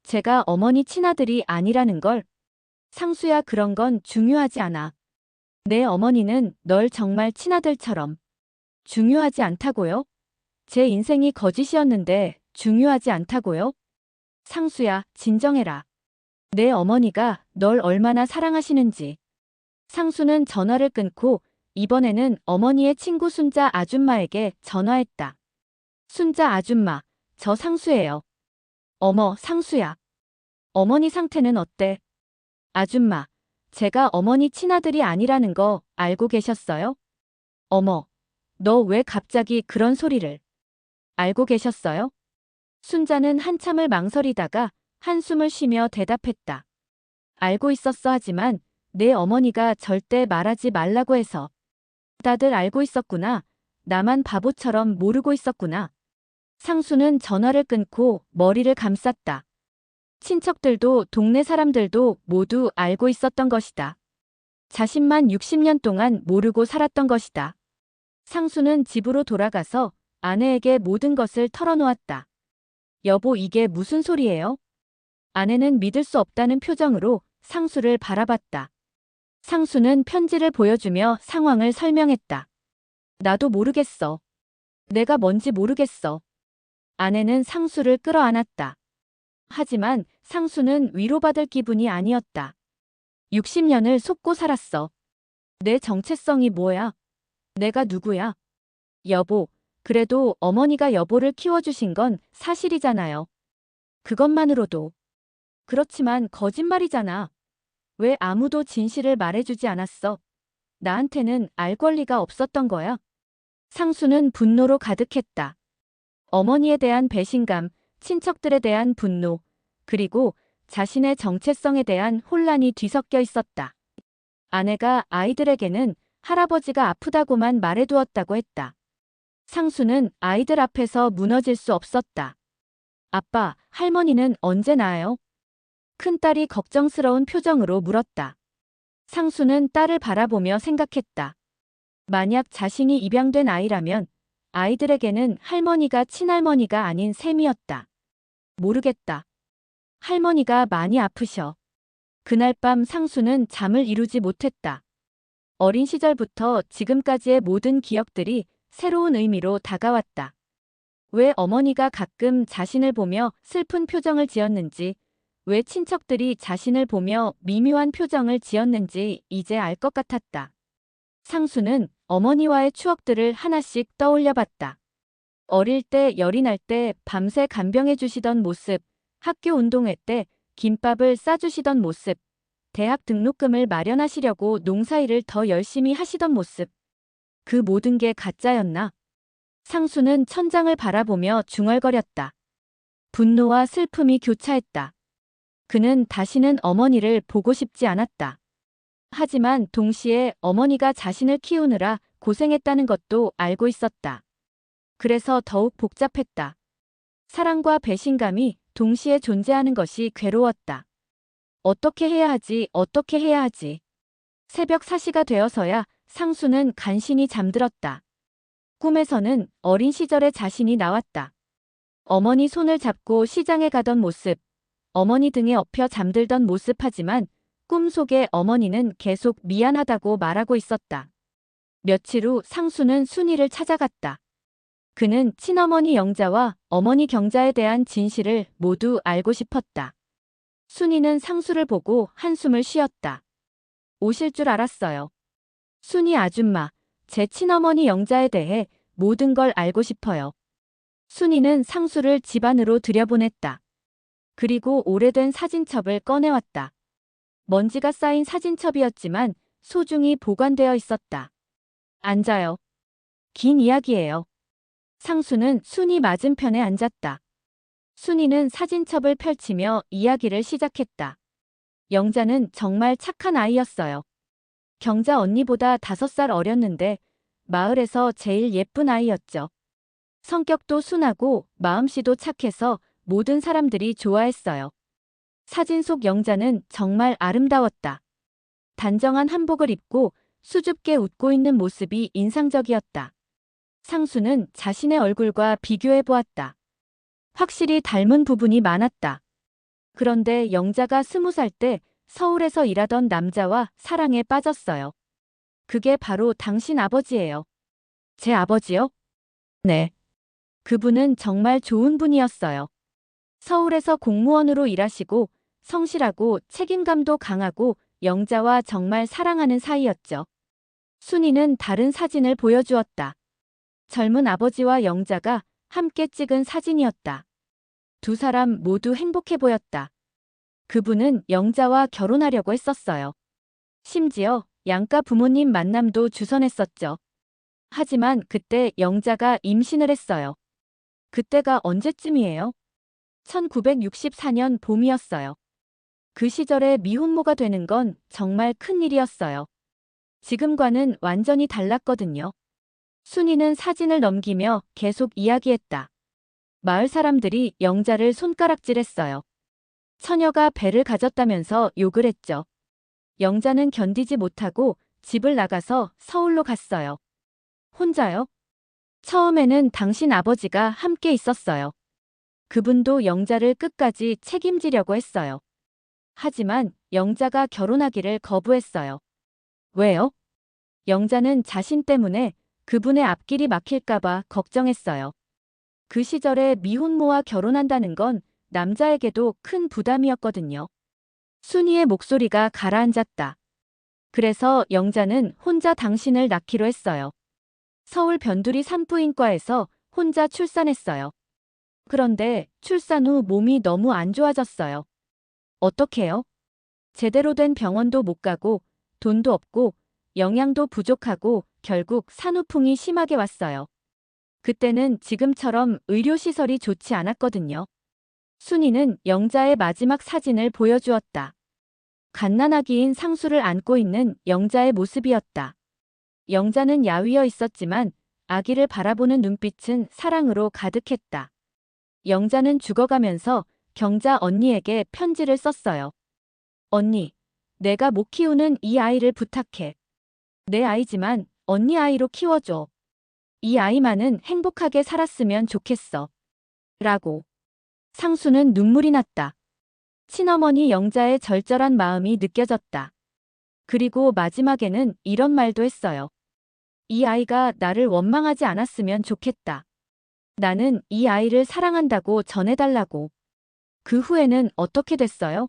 제가 어머니 친아들이 아니라는 걸. 상수야, 그런 건 중요하지 않아. 내 어머니는 널 정말 친아들처럼. 중요하지 않다고요? 제 인생이 거짓이었는데 중요하지 않다고요? 상수야, 진정해라. 내 어머니가 널 얼마나 사랑하시는지. 상수는 전화를 끊고 이번에는 어머니의 친구 순자 아줌마에게 전화했다. 순자 아줌마, 저 상수예요. 어머, 상수야. 어머니 상태는 어때? 아줌마, 제가 어머니 친아들이 아니라는 거 알고 계셨어요? 어머, 너 왜 갑자기 그런 소리를? 알고 계셨어요? 순자는 한참을 망설이다가 한숨을 쉬며 대답했다. 알고 있었어 하지만 내 어머니가 절대 말하지 말라고 해서. 다들 알고 있었구나. 나만 바보처럼 모르고 있었구나. 상수는 전화를 끊고 머리를 감쌌다. 친척들도 동네 사람들도 모두 알고 있었던 것이다. 자신만 60년 동안 모르고 살았던 것이다. 상수는 집으로 돌아가서 아내에게 모든 것을 털어놓았다. 여보, 이게 무슨 소리예요? 아내는 믿을 수 없다는 표정으로 상수를 바라봤다. 상수는 편지를 보여주며 상황을 설명했다. 나도 모르겠어. 내가 뭔지 모르겠어. 아내는 상수를 끌어안았다. 하지만 상수는 위로받을 기분이 아니었다. 60년을 속고 살았어. 내 정체성이 뭐야? 내가 누구야? 여보, 그래도 어머니가 여보를 키워주신 건 사실이잖아요. 그것만으로도. 그렇지만 거짓말이잖아. 왜 아무도 진실을 말해주지 않았어? 나한테는 알 권리가 없었던 거야. 상수는 분노로 가득했다. 어머니에 대한 배신감, 친척들에 대한 분노, 그리고 자신의 정체성에 대한 혼란이 뒤섞여 있었다. 아내가 아이들에게는 할아버지가 아프다고만 말해두었다고 했다. 상수는 아이들 앞에서 무너질 수 없었다. 아빠, 할머니는 언제 나아요? 큰딸이 걱정스러운 표정으로 물었다. 상수는 딸을 바라보며 생각했다. 만약 자신이 입양된 아이라면 아이들에게는 할머니가 친할머니가 아닌 셈이었다. 모르겠다. 할머니가 많이 아프셔. 그날 밤 상수는 잠을 이루지 못했다. 어린 시절부터 지금까지의 모든 기억들이 새로운 의미로 다가왔다. 왜 어머니가 가끔 자신을 보며 슬픈 표정을 지었는지, 왜 친척들이 자신을 보며 미묘한 표정을 지었는지 이제 알 것 같았다. 상수는 어머니와의 추억들을 하나씩 떠올려봤다. 어릴 때 열이 날 때 밤새 간병해 주시던 모습, 학교 운동회 때 김밥을 싸주시던 모습, 대학 등록금을 마련하시려고 농사일을 더 열심히 하시던 모습. 그 모든 게 가짜였나? 상수는 천장을 바라보며 중얼거렸다. 분노와 슬픔이 교차했다. 그는 다시는 어머니를 보고 싶지 않았다. 하지만 동시에 어머니가 자신을 키우느라 고생했다는 것도 알고 있었다. 그래서 더욱 복잡했다. 사랑과 배신감이 동시에 존재하는 것이 괴로웠다. 어떻게 해야 하지, 어떻게 해야 하지. 새벽 4시가 되어서야 상수는 간신히 잠들었다. 꿈에서는 어린 시절의 자신이 나왔다. 어머니 손을 잡고 시장에 가던 모습, 어머니 등에 엎여 잠들던 모습 하지만 꿈속의 어머니는 계속 미안하다고 말하고 있었다. 며칠 후 상수는 순이를 찾아갔다. 그는 친어머니 영자와 어머니 경자에 대한 진실을 모두 알고 싶었다. 순이는 상수를 보고 한숨을 쉬었다. 오실 줄 알았어요. 순이 아줌마, 제 친어머니 영자에 대해 모든 걸 알고 싶어요. 순이는 상수를 집 안으로 들여보냈다. 그리고 오래된 사진첩을 꺼내왔다. 먼지가 쌓인 사진첩이었지만 소중히 보관되어 있었다. 앉아요. 긴 이야기예요. 상수는 순이 맞은편에 앉았다. 순이는 사진첩을 펼치며 이야기를 시작했다. 영자는 정말 착한 아이였어요. 경자 언니보다 5살 어렸는데 마을에서 제일 예쁜 아이였죠. 성격도 순하고 마음씨도 착해서 모든 사람들이 좋아했어요. 사진 속 영자는 정말 아름다웠다. 단정한 한복을 입고 수줍게 웃고 있는 모습이 인상적이었다. 상수는 자신의 얼굴과 비교해 보았다. 확실히 닮은 부분이 많았다. 그런데 영자가 20살 때 서울에서 일하던 남자와 사랑에 빠졌어요. 그게 바로 당신 아버지예요. 제 아버지요? 네. 그분은 정말 좋은 분이었어요. 서울에서 공무원으로 일하시고 성실하고 책임감도 강하고 영자와 정말 사랑하는 사이였죠. 순이는 다른 사진을 보여주었다. 젊은 아버지와 영자가 함께 찍은 사진이었다. 두 사람 모두 행복해 보였다. 그분은 영자와 결혼하려고 했었어요. 심지어 양가 부모님 만남도 주선했었죠. 하지만 그때 영자가 임신을 했어요. 그때가 언제쯤이에요? 1964년 봄이었어요. 그 시절에 미혼모가 되는 건 정말 큰일이었어요. 지금과는 완전히 달랐거든요. 순이는 사진을 넘기며 계속 이야기했다. 마을 사람들이 영자를 손가락질했어요. 처녀가 배를 가졌다면서 욕을 했죠. 영자는 견디지 못하고 집을 나가서 서울로 갔어요. 혼자요? 처음에는 당신 아버지가 함께 있었어요. 그분도 영자를 끝까지 책임지려고 했어요. 하지만 영자가 결혼하기를 거부했어요. 왜요? 영자는 자신 때문에 그분의 앞길이 막힐까봐 걱정했어요. 그 시절에 미혼모와 결혼한다는 건 남자에게도 큰 부담이었거든요. 순이의 목소리가 가라앉았다. 그래서 영자는 혼자 당신을 낳기로 했어요. 서울 변두리 산부인과에서 혼자 출산했어요. 그런데 출산 후 몸이 너무 안 좋아졌어요. 어떡해요? 제대로 된 병원도 못 가고 돈도 없고 영양도 부족하고 결국 산후풍이 심하게 왔어요. 그때는 지금처럼 의료시설이 좋지 않았거든요. 순이는 영자의 마지막 사진을 보여주었다. 갓난아기인 상수를 안고 있는 영자의 모습이었다. 영자는 야위어 있었지만 아기를 바라보는 눈빛은 사랑으로 가득했다. 영자는 죽어가면서 경자 언니에게 편지를 썼어요. 언니, 내가 못 키우는 이 아이를 부탁해. 내 아이지만 언니 아이로 키워줘. 이 아이만은 행복하게 살았으면 좋겠어. 라고. 상수는 눈물이 났다. 친어머니 영자의 절절한 마음이 느껴졌다. 그리고 마지막에는 이런 말도 했어요. 이 아이가 나를 원망하지 않았으면 좋겠다. 나는 이 아이를 사랑한다고 전해달라고. 그 후에는 어떻게 됐어요?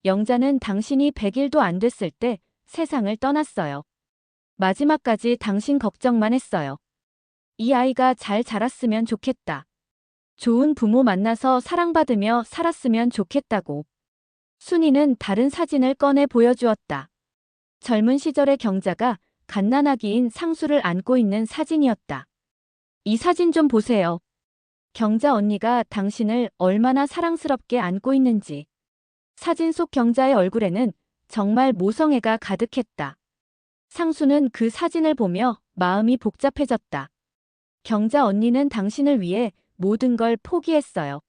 영자는 당신이 100일도 안 됐을 때 세상을 떠났어요. 마지막까지 당신 걱정만 했어요. 이 아이가 잘 자랐으면 좋겠다. 좋은 부모 만나서 사랑받으며 살았으면 좋겠다고. 순이는 다른 사진을 꺼내 보여주었다. 젊은 시절의 경자가 갓난아기인 상수를 안고 있는 사진이었다. 이 사진 좀 보세요. 경자 언니가 당신을 얼마나 사랑스럽게 안고 있는지. 사진 속 경자의 얼굴에는 정말 모성애가 가득했다. 상수는 그 사진을 보며 마음이 복잡해졌다. 경자 언니는 당신을 위해 모든 걸 포기했어요.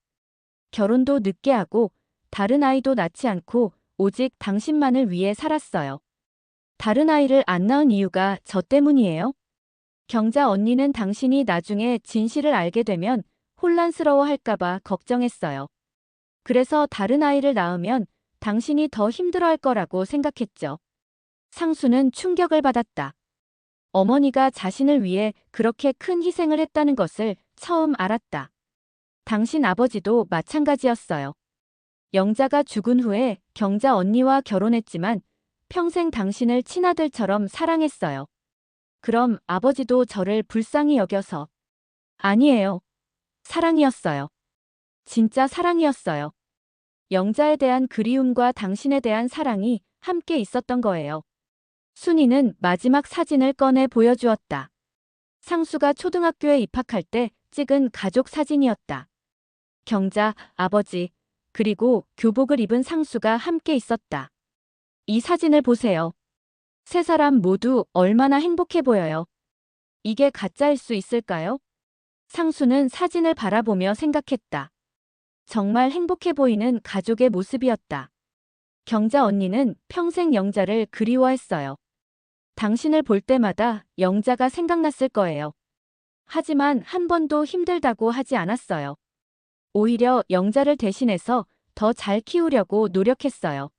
결혼도 늦게 하고 다른 아이도 낳지 않고 오직 당신만을 위해 살았어요. 다른 아이를 안 낳은 이유가 저 때문이에요? 경자 언니는 당신이 나중에 진실을 알게 되면 혼란스러워할까봐 걱정했어요. 그래서 다른 아이를 낳으면 당신이 더 힘들어할 거라고 생각했죠. 상수는 충격을 받았다. 어머니가 자신을 위해 그렇게 큰 희생을 했다는 것을 처음 알았다. 당신 아버지도 마찬가지였어요. 영자가 죽은 후에 경자 언니와 결혼했지만 평생 당신을 친아들처럼 사랑했어요. 그럼 아버지도 저를 불쌍히 여겨서. 아니에요. 사랑이었어요. 진짜 사랑이었어요. 영자에 대한 그리움과 당신에 대한 사랑이 함께 있었던 거예요. 순이는 마지막 사진을 꺼내 보여주었다. 상수가 초등학교에 입학할 때 찍은 가족 사진이었다. 경자, 아버지, 그리고 교복을 입은 상수가 함께 있었다. 이 사진을 보세요. 세 사람 모두 얼마나 행복해 보여요. 이게 가짜일 수 있을까요? 상수는 사진을 바라보며 생각했다. 정말 행복해 보이는 가족의 모습이었다. 경자 언니는 평생 영자를 그리워했어요. 당신을 볼 때마다 영자가 생각났을 거예요. 하지만 한 번도 힘들다고 하지 않았어요. 오히려 영자를 대신해서 더 잘 키우려고 노력했어요.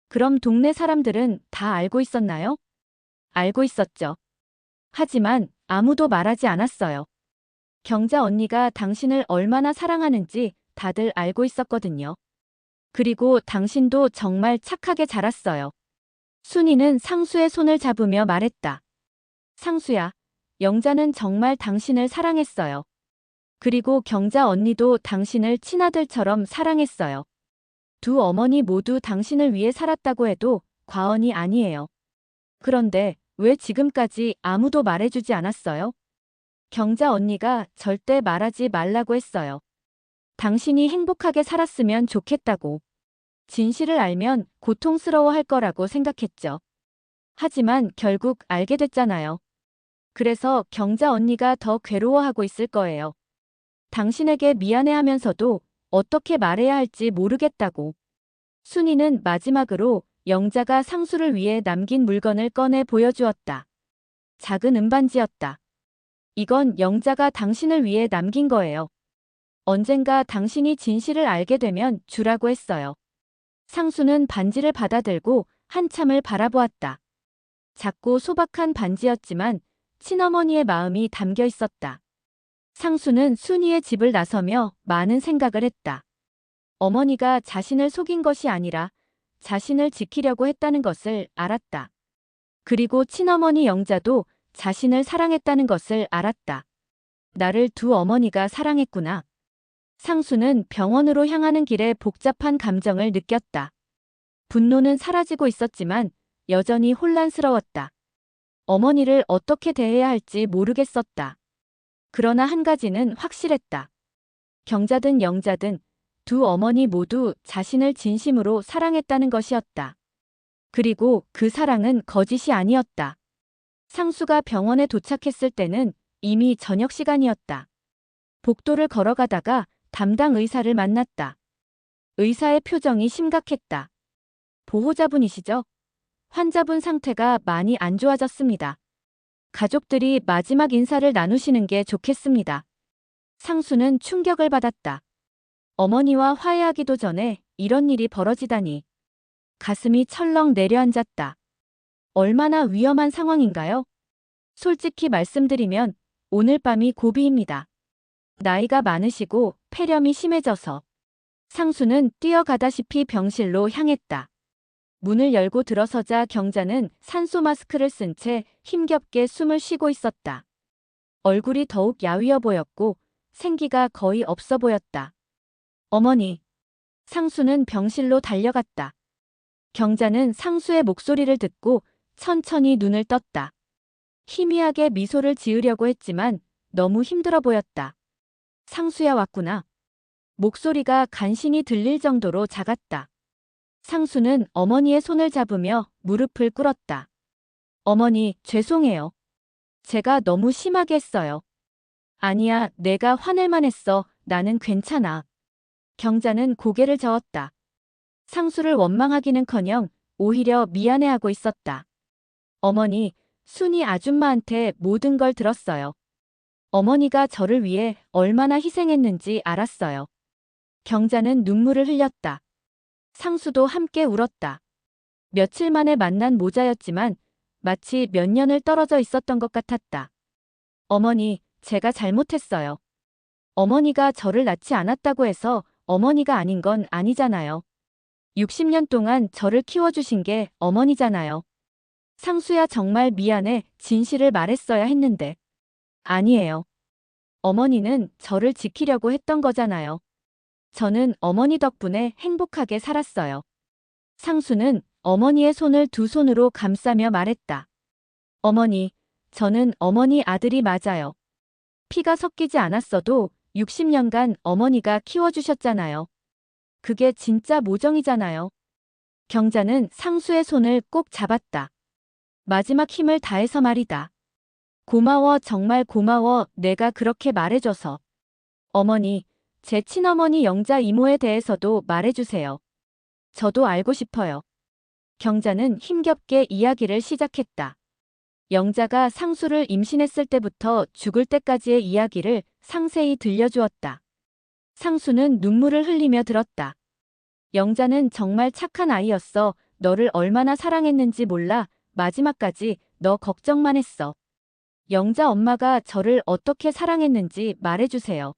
그럼 동네 사람들은 다 알고 있었나요? 알고 있었죠. 하지만 아무도 말하지 않았어요. 경자 언니가 당신을 얼마나 사랑하는지 다들 알고 있었거든요. 그리고 당신도 정말 착하게 자랐어요. 순이는 상수의 손을 잡으며 말했다. 상수야, 영자는 정말 당신을 사랑했어요. 그리고 경자 언니도 당신을 친아들처럼 사랑했어요. 두 어머니 모두 당신을 위해 살았다고 해도 과언이 아니에요. 그런데 왜 지금까지 아무도 말해주지 않았어요? 경자 언니가 절대 말하지 말라고 했어요. 당신이 행복하게 살았으면 좋겠다고. 진실을 알면 고통스러워할 거라고 생각했죠. 하지만 결국 알게 됐잖아요. 그래서 경자 언니가 더 괴로워하고 있을 거예요. 당신에게 미안해하면서도 어떻게 말해야 할지 모르겠다고. 순이는 마지막으로 영자가 상수를 위해 남긴 물건을 꺼내 보여주었다. 작은 은반지였다. 이건 영자가 당신을 위해 남긴 거예요. 언젠가 당신이 진실을 알게 되면 주라고 했어요. 상수는 반지를 받아들고 한참을 바라보았다. 작고 소박한 반지였지만 친어머니의 마음이 담겨 있었다. 상수는 순이의 집을 나서며 많은 생각을 했다. 어머니가 자신을 속인 것이 아니라 자신을 지키려고 했다는 것을 알았다. 그리고 친어머니 영자도 자신을 사랑했다는 것을 알았다. 나를 두 어머니가 사랑했구나. 상수는 병원으로 향하는 길에 복잡한 감정을 느꼈다. 분노는 사라지고 있었지만 여전히 혼란스러웠다. 어머니를 어떻게 대해야 할지 모르겠었다. 그러나 한 가지는 확실했다. 경자든 영자든 두 어머니 모두 자신을 진심으로 사랑했다는 것이었다. 그리고 그 사랑은 거짓이 아니었다. 상수가 병원에 도착했을 때는 이미 저녁 시간이었다. 복도를 걸어가다가 담당 의사를 만났다. 의사의 표정이 심각했다. 보호자분이시죠? 환자분 상태가 많이 안 좋아졌습니다. 가족들이 마지막 인사를 나누시는 게 좋겠습니다. 상수는 충격을 받았다. 어머니와 화해하기도 전에 이런 일이 벌어지다니. 가슴이 철렁 내려앉았다. 얼마나 위험한 상황인가요? 솔직히 말씀드리면 오늘 밤이 고비입니다. 나이가 많으시고 폐렴이 심해져서. 상수는 뛰어가다시피 병실로 향했다. 문을 열고 들어서자 경자는 산소 마스크를 쓴 채 힘겹게 숨을 쉬고 있었다. 얼굴이 더욱 야위어 보였고 생기가 거의 없어 보였다. 어머니. 상수는 병실로 달려갔다. 경자는 상수의 목소리를 듣고 천천히 눈을 떴다. 희미하게 미소를 지으려고 했지만 너무 힘들어 보였다. 상수야 왔구나. 목소리가 간신히 들릴 정도로 작았다. 상수는 어머니의 손을 잡으며 무릎을 꿇었다. 어머니, 죄송해요. 제가 너무 심하게 했어요. 아니야, 내가 화낼만 했어. 나는 괜찮아. 경자는 고개를 저었다. 상수를 원망하기는커녕 오히려 미안해하고 있었다. 어머니, 순이 아줌마한테 모든 걸 들었어요. 어머니가 저를 위해 얼마나 희생했는지 알았어요. 경자는 눈물을 흘렸다. 상수도 함께 울었다. 며칠 만에 만난 모자였지만 마치 몇 년을 떨어져 있었던 것 같았다. 어머니, 제가 잘못했어요. 어머니가 저를 낳지 않았다고 해서 어머니가 아닌 건 아니잖아요. 60년 동안 저를 키워주신 게 어머니잖아요. 상수야 정말 미안해. 진실을 말했어야 했는데. 아니에요. 어머니는 저를 지키려고 했던 거잖아요. 저는 어머니 덕분에 행복하게 살았어요. 상수는 어머니의 손을 두 손으로 감싸며 말했다. 어머니, 저는 어머니 아들이 맞아요. 피가 섞이지 않았어도 60년간 어머니가 키워주셨잖아요. 그게 진짜 모정이잖아요. 경자는 상수의 손을 꼭 잡았다. 마지막 힘을 다해서 말이다. 고마워, 정말 고마워. 내가 그렇게 말해줘서. 어머니, 제 친어머니 영자 이모에 대해서도 말해주세요. 저도 알고 싶어요. 경자는 힘겹게 이야기를 시작했다. 영자가 상수를 임신했을 때부터 죽을 때까지의 이야기를 상세히 들려주었다. 상수는 눈물을 흘리며 들었다. 영자는 정말 착한 아이였어. 너를 얼마나 사랑했는지 몰라. 마지막까지 너 걱정만 했어. 영자 엄마가 저를 어떻게 사랑했는지 말해주세요.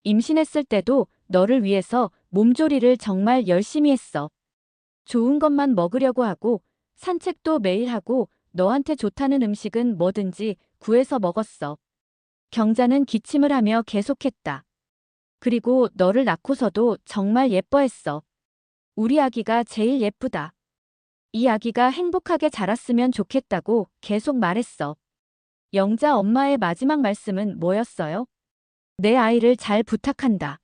임신했을 때도 너를 위해서 몸조리를 정말 열심히 했어. 좋은 것만 먹으려고 하고 산책도 매일 하고 너한테 좋다는 음식은 뭐든지 구해서 먹었어. 경자는 기침을 하며 계속했다. 그리고 너를 낳고서도 정말 예뻐했어. 우리 아기가 제일 예쁘다. 이 아기가 행복하게 자랐으면 좋겠다고 계속 말했어. 영자 엄마의 마지막 말씀은 뭐였어요? 내 아이를 잘 부탁한다.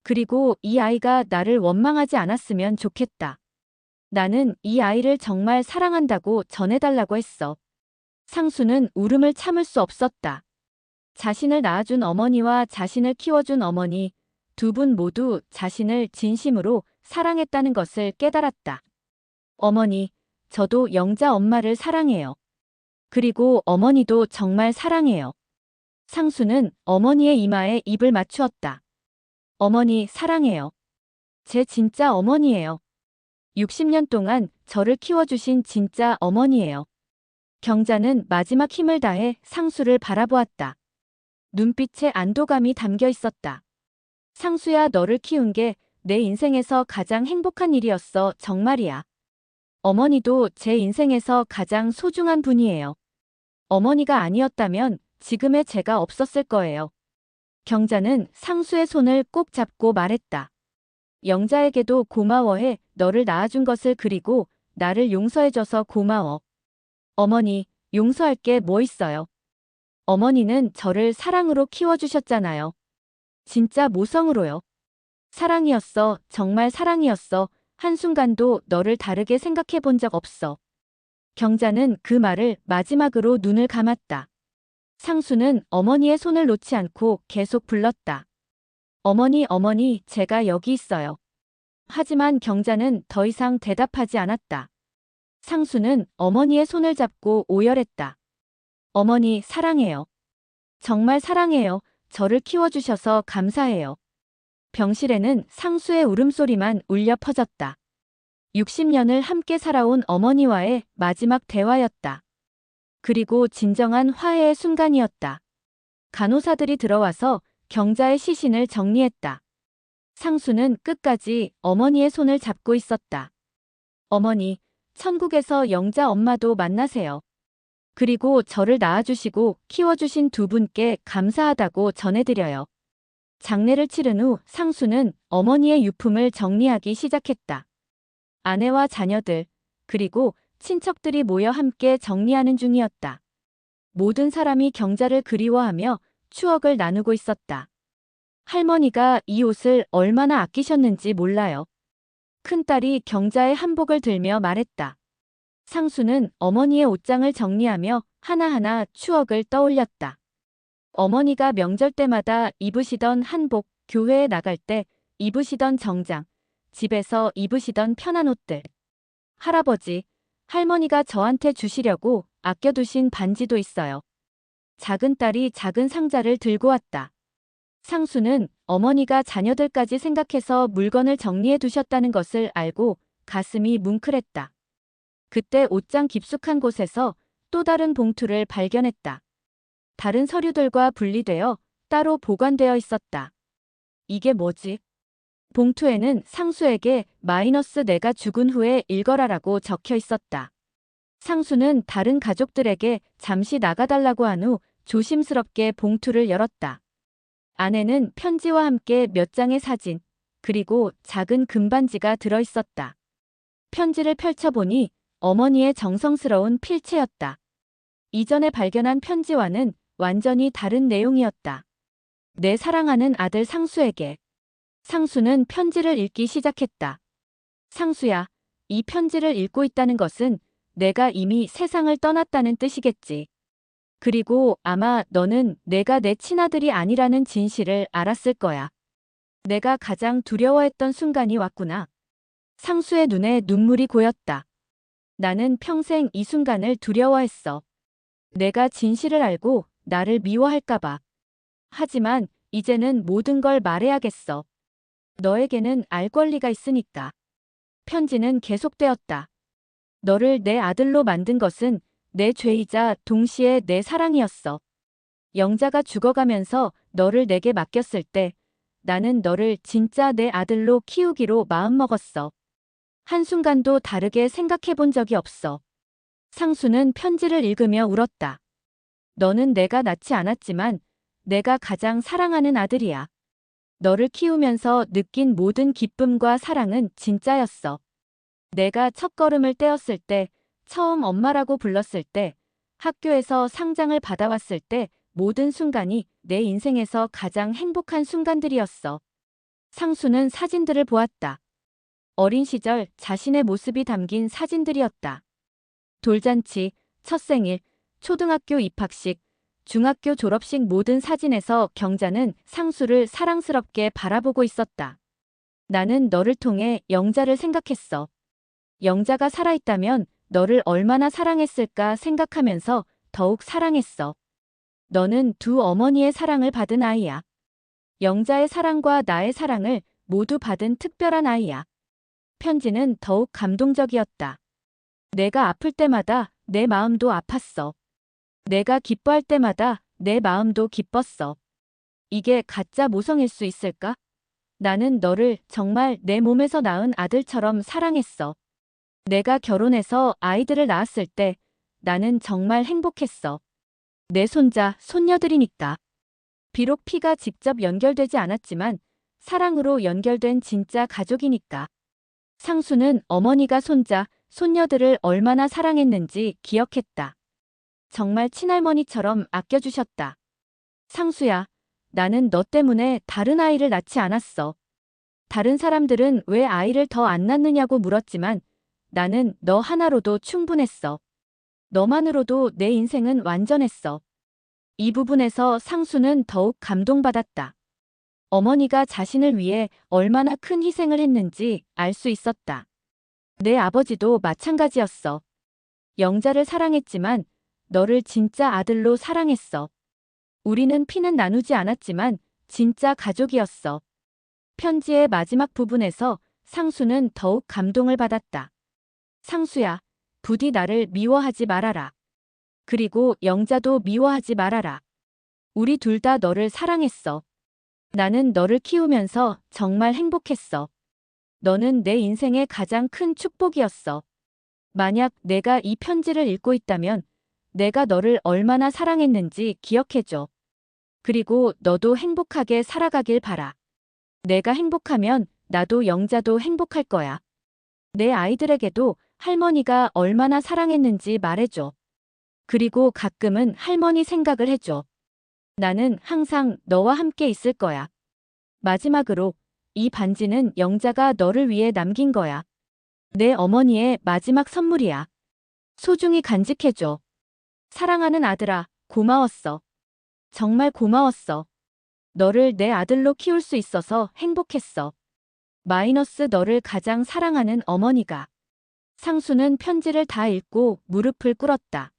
그리고 이 아이가 나를 원망하지 않았으면 좋겠다. 나는 이 아이를 정말 사랑한다고 전해달라고 했어. 상수는 울음을 참을 수 없었다. 자신을 낳아준 어머니와 자신을 키워준 어머니, 두 분 모두 자신을 진심으로 사랑했다는 것을 깨달았다. 어머니, 저도 영자 엄마를 사랑해요. 그리고 어머니도 정말 사랑해요. 상수는 어머니의 이마에 입을 맞추었다. 어머니 사랑해요. 제 진짜 어머니예요. 60년 동안 저를 키워주신 진짜 어머니예요. 경자는 마지막 힘을 다해 상수를 바라보았다. 눈빛에 안도감이 담겨 있었다. 상수야, 너를 키운 게 내 인생에서 가장 행복한 일이었어. 정말이야. 어머니도 제 인생에서 가장 소중한 분이에요. 어머니가 아니었다면 지금의 제가 없었을 거예요. 경자는 상수의 손을 꼭 잡고 말했다. 영자에게도 고마워해. 너를 낳아준 것을 그리고 나를 용서해줘서 고마워. 어머니, 용서할 게 뭐 있어요? 어머니는 저를 사랑으로 키워주셨잖아요. 진짜 모성으로요. 사랑이었어. 정말 사랑이었어. 한순간도 너를 다르게 생각해 본 적 없어. 경자는 그 말을 마지막으로 눈을 감았다. 상수는 어머니의 손을 놓지 않고 계속 불렀다. 어머니, 어머니, 제가 여기 있어요. 하지만 경자는 더 이상 대답하지 않았다. 상수는 어머니의 손을 잡고 오열했다. 어머니, 사랑해요. 정말 사랑해요. 저를 키워주셔서 감사해요. 병실에는 상수의 울음소리만 울려 퍼졌다. 60년을 함께 살아온 어머니와의 마지막 대화였다. 그리고 진정한 화해의 순간이었다. 간호사들이 들어와서 경자의 시신을 정리했다. 상수는 끝까지 어머니의 손을 잡고 있었다. 어머니, 천국에서 영자 엄마도 만나세요. 그리고 저를 낳아주시고 키워주신 두 분께 감사하다고 전해드려요. 장례를 치른 후 상수는 어머니의 유품을 정리하기 시작했다. 아내와 자녀들, 그리고 친척들이 모여 함께 정리하는 중이었다. 모든 사람이 경자를 그리워하며 추억을 나누고 있었다. 할머니가 이 옷을 얼마나 아끼셨는지 몰라요. 큰딸이 경자의 한복을 들며 말했다. 상수는 어머니의 옷장을 정리하며 하나하나 추억을 떠올렸다. 어머니가 명절 때마다 입으시던 한복, 교회에 나갈 때 입으시던 정장, 집에서 입으시던 편한 옷들. 할아버지, 할머니가 저한테 주시려고 아껴두신 반지도 있어요. 작은 딸이 작은 상자를 들고 왔다. 상수는 어머니가 자녀들까지 생각해서 물건을 정리해 두셨다는 것을 알고 가슴이 뭉클했다. 그때 옷장 깊숙한 곳에서 또 다른 봉투를 발견했다. 다른 서류들과 분리되어 따로 보관되어 있었다. 이게 뭐지? 봉투에는 상수에게 마이너스 내가 죽은 후에 읽어라라고 적혀 있었다. 상수는 다른 가족들에게 잠시 나가달라고 한 후 조심스럽게 봉투를 열었다. 안에는 편지와 함께 몇 장의 사진, 그리고 작은 금반지가 들어있었다. 편지를 펼쳐보니 어머니의 정성스러운 필체였다. 이전에 발견한 편지와는 완전히 다른 내용이었다. 내 사랑하는 아들 상수에게. 상수는 편지를 읽기 시작했다. 상수야, 이 편지를 읽고 있다는 것은 내가 이미 세상을 떠났다는 뜻이겠지. 그리고 아마 너는 내가 내 친아들이 아니라는 진실을 알았을 거야. 내가 가장 두려워했던 순간이 왔구나. 상수의 눈에 눈물이 고였다. 나는 평생 이 순간을 두려워했어. 내가 진실을 알고 나를 미워할까봐. 하지만 이제는 모든 걸 말해야겠어. 너에게는 알 권리가 있으니까. 편지는 계속되었다. 너를 내 아들로 만든 것은 내 죄이자 동시에 내 사랑이었어. 영자가 죽어가면서 너를 내게 맡겼을 때 나는 너를 진짜 내 아들로 키우기로 마음먹었어. 한순간도 다르게 생각해 본 적이 없어. 상수는 편지를 읽으며 울었다. 너는 내가 낳지 않았지만 내가 가장 사랑하는 아들이야. 너를 키우면서 느낀 모든 기쁨과 사랑은 진짜였어. 내가 첫걸음을 떼었을 때, 처음 엄마라고 불렀을 때, 학교에서 상장을 받아왔을 때 모든 순간이 내 인생에서 가장 행복한 순간들이었어. 상수는 사진들을 보았다. 어린 시절 자신의 모습이 담긴 사진들이었다. 돌잔치, 첫 생일, 초등학교 입학식, 중학교 졸업식 모든 사진에서 경자는 상수를 사랑스럽게 바라보고 있었다. 나는 너를 통해 영자를 생각했어. 영자가 살아있다면 너를 얼마나 사랑했을까 생각하면서 더욱 사랑했어. 너는 두 어머니의 사랑을 받은 아이야. 영자의 사랑과 나의 사랑을 모두 받은 특별한 아이야. 편지는 더욱 감동적이었다. 내가 아플 때마다 내 마음도 아팠어. 내가 기뻐할 때마다 내 마음도 기뻤어. 이게 가짜 모성일 수 있을까? 나는 너를 정말 내 몸에서 낳은 아들처럼 사랑했어. 내가 결혼해서 아이들을 낳았을 때 나는 정말 행복했어. 내 손자, 손녀들이니까. 비록 피가 직접 연결되지 않았지만 사랑으로 연결된 진짜 가족이니까. 상수는 어머니가 손자, 손녀들을 얼마나 사랑했는지 기억했다. 정말 친할머니처럼 아껴주셨다. 상수야, 나는 너 때문에 다른 아이를 낳지 않았어. 다른 사람들은 왜 아이를 더 안 낳느냐고 물었지만 나는 너 하나로도 충분했어. 너만으로도 내 인생은 완전했어. 이 부분에서 상수는 더욱 감동받았다. 어머니가 자신을 위해 얼마나 큰 희생을 했는지 알 수 있었다. 내 아버지도 마찬가지였어. 영자를 사랑했지만 너를 진짜 아들로 사랑했어. 우리는 피는 나누지 않았지만 진짜 가족이었어. 편지의 마지막 부분에서 상수는 더욱 감동을 받았다. 상수야, 부디 나를 미워하지 말아라. 그리고 영자도 미워하지 말아라. 우리 둘 다 너를 사랑했어. 나는 너를 키우면서 정말 행복했어. 너는 내 인생의 가장 큰 축복이었어. 만약 내가 이 편지를 읽고 있다면 내가 너를 얼마나 사랑했는지 기억해줘. 그리고 너도 행복하게 살아가길 바라. 내가 행복하면 나도 영자도 행복할 거야. 내 아이들에게도 할머니가 얼마나 사랑했는지 말해줘. 그리고 가끔은 할머니 생각을 해줘. 나는 항상 너와 함께 있을 거야. 마지막으로 이 반지는 영자가 너를 위해 남긴 거야. 내 어머니의 마지막 선물이야. 소중히 간직해줘. 사랑하는 아들아, 고마웠어. 정말 고마웠어. 너를 내 아들로 키울 수 있어서 행복했어. 마이너스 너를 가장 사랑하는 어머니가. 상수는 편지를 다 읽고 무릎을 꿇었다.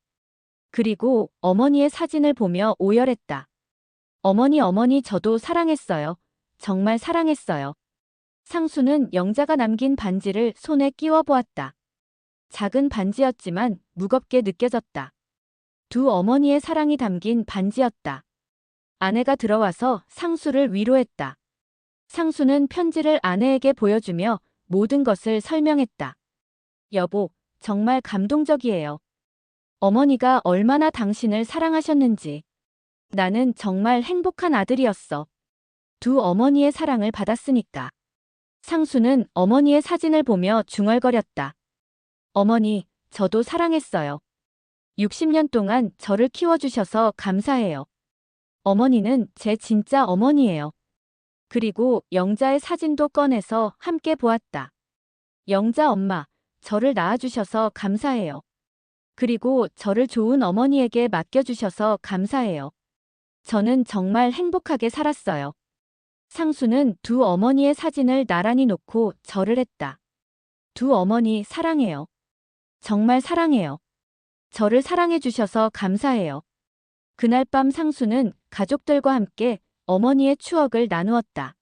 그리고 어머니의 사진을 보며 오열했다. 어머니 저도 사랑했어요. 정말 사랑했어요. 상수는 영자가 남긴 반지를 손에 끼워 보았다. 작은 반지였지만 무겁게 느껴졌다. 두 어머니의 사랑이 담긴 반지였다. 아내가 들어와서 상수를 위로했다. 상수는 편지를 아내에게 보여주며 모든 것을 설명했다. 여보, 정말 감동적이에요. 어머니가 얼마나 당신을 사랑하셨는지. 나는 정말 행복한 아들이었어. 두 어머니의 사랑을 받았으니까. 상수는 어머니의 사진을 보며 중얼거렸다. 어머니, 저도 사랑했어요. 60년 동안 저를 키워주셔서 감사해요. 어머니는 제 진짜 어머니예요. 그리고 영자의 사진도 꺼내서 함께 보았다. 영자 엄마, 저를 낳아주셔서 감사해요. 그리고 저를 좋은 어머니에게 맡겨주셔서 감사해요. 저는 정말 행복하게 살았어요. 상수는 두 어머니의 사진을 나란히 놓고 절을 했다. 두 어머니 사랑해요. 정말 사랑해요. 저를 사랑해 주셔서 감사해요. 그날 밤 상수는 가족들과 함께 어머니의 추억을 나누었다.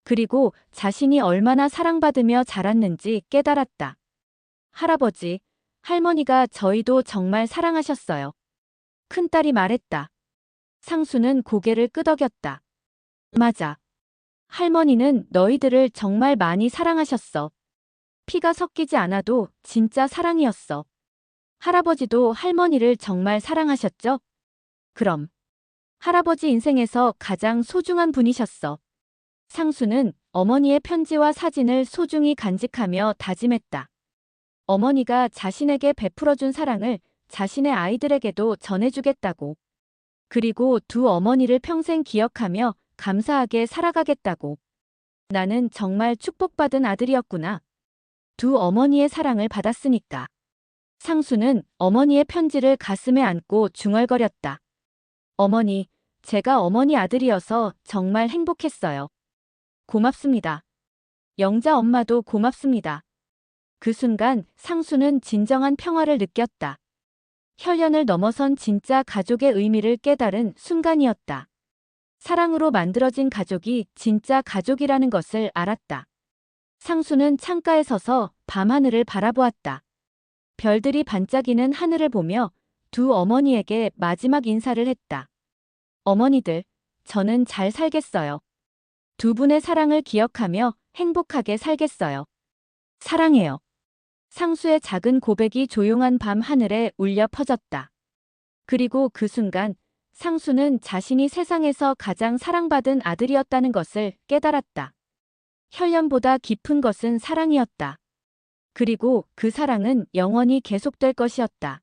그리고 자신이 얼마나 사랑받으며 자랐는지 깨달았다. 할아버지, 할머니가 저희도 정말 사랑하셨어요. 큰딸이 말했다. 상수는 고개를 끄덕였다. 맞아. 할머니는 너희들을 정말 많이 사랑하셨어. 피가 섞이지 않아도 진짜 사랑이었어. 할아버지도 할머니를 정말 사랑하셨죠? 그럼. 할아버지 인생에서 가장 소중한 분이셨어. 상수는 어머니의 편지와 사진을 소중히 간직하며 다짐했다. 어머니가 자신에게 베풀어준 사랑을 자신의 아이들에게도 전해주겠다고. 그리고 두 어머니를 평생 기억하며 감사하게 살아가겠다고. 나는 정말 축복받은 아들이었구나. 두 어머니의 사랑을 받았으니까. 상수는 어머니의 편지를 가슴에 안고 중얼거렸다. 어머니, 제가 어머니 아들이어서 정말 행복했어요. 고맙습니다. 영자 엄마도 고맙습니다. 그 순간 상수는 진정한 평화를 느꼈다. 혈연을 넘어선 진짜 가족의 의미를 깨달은 순간이었다. 사랑으로 만들어진 가족이 진짜 가족이라는 것을 알았다. 상수는 창가에 서서 밤하늘을 바라보았다. 별들이 반짝이는 하늘을 보며 두 어머니에게 마지막 인사를 했다. 어머니들, 저는 잘 살겠어요. 두 분의 사랑을 기억하며 행복하게 살겠어요. 사랑해요. 상수의 작은 고백이 조용한 밤 하늘에 울려 퍼졌다. 그리고 그 순간 상수는 자신이 세상에서 가장 사랑받은 아들이었다는 것을 깨달았다. 혈연보다 깊은 것은 사랑이었다. 그리고 그 사랑은 영원히 계속될 것이었다.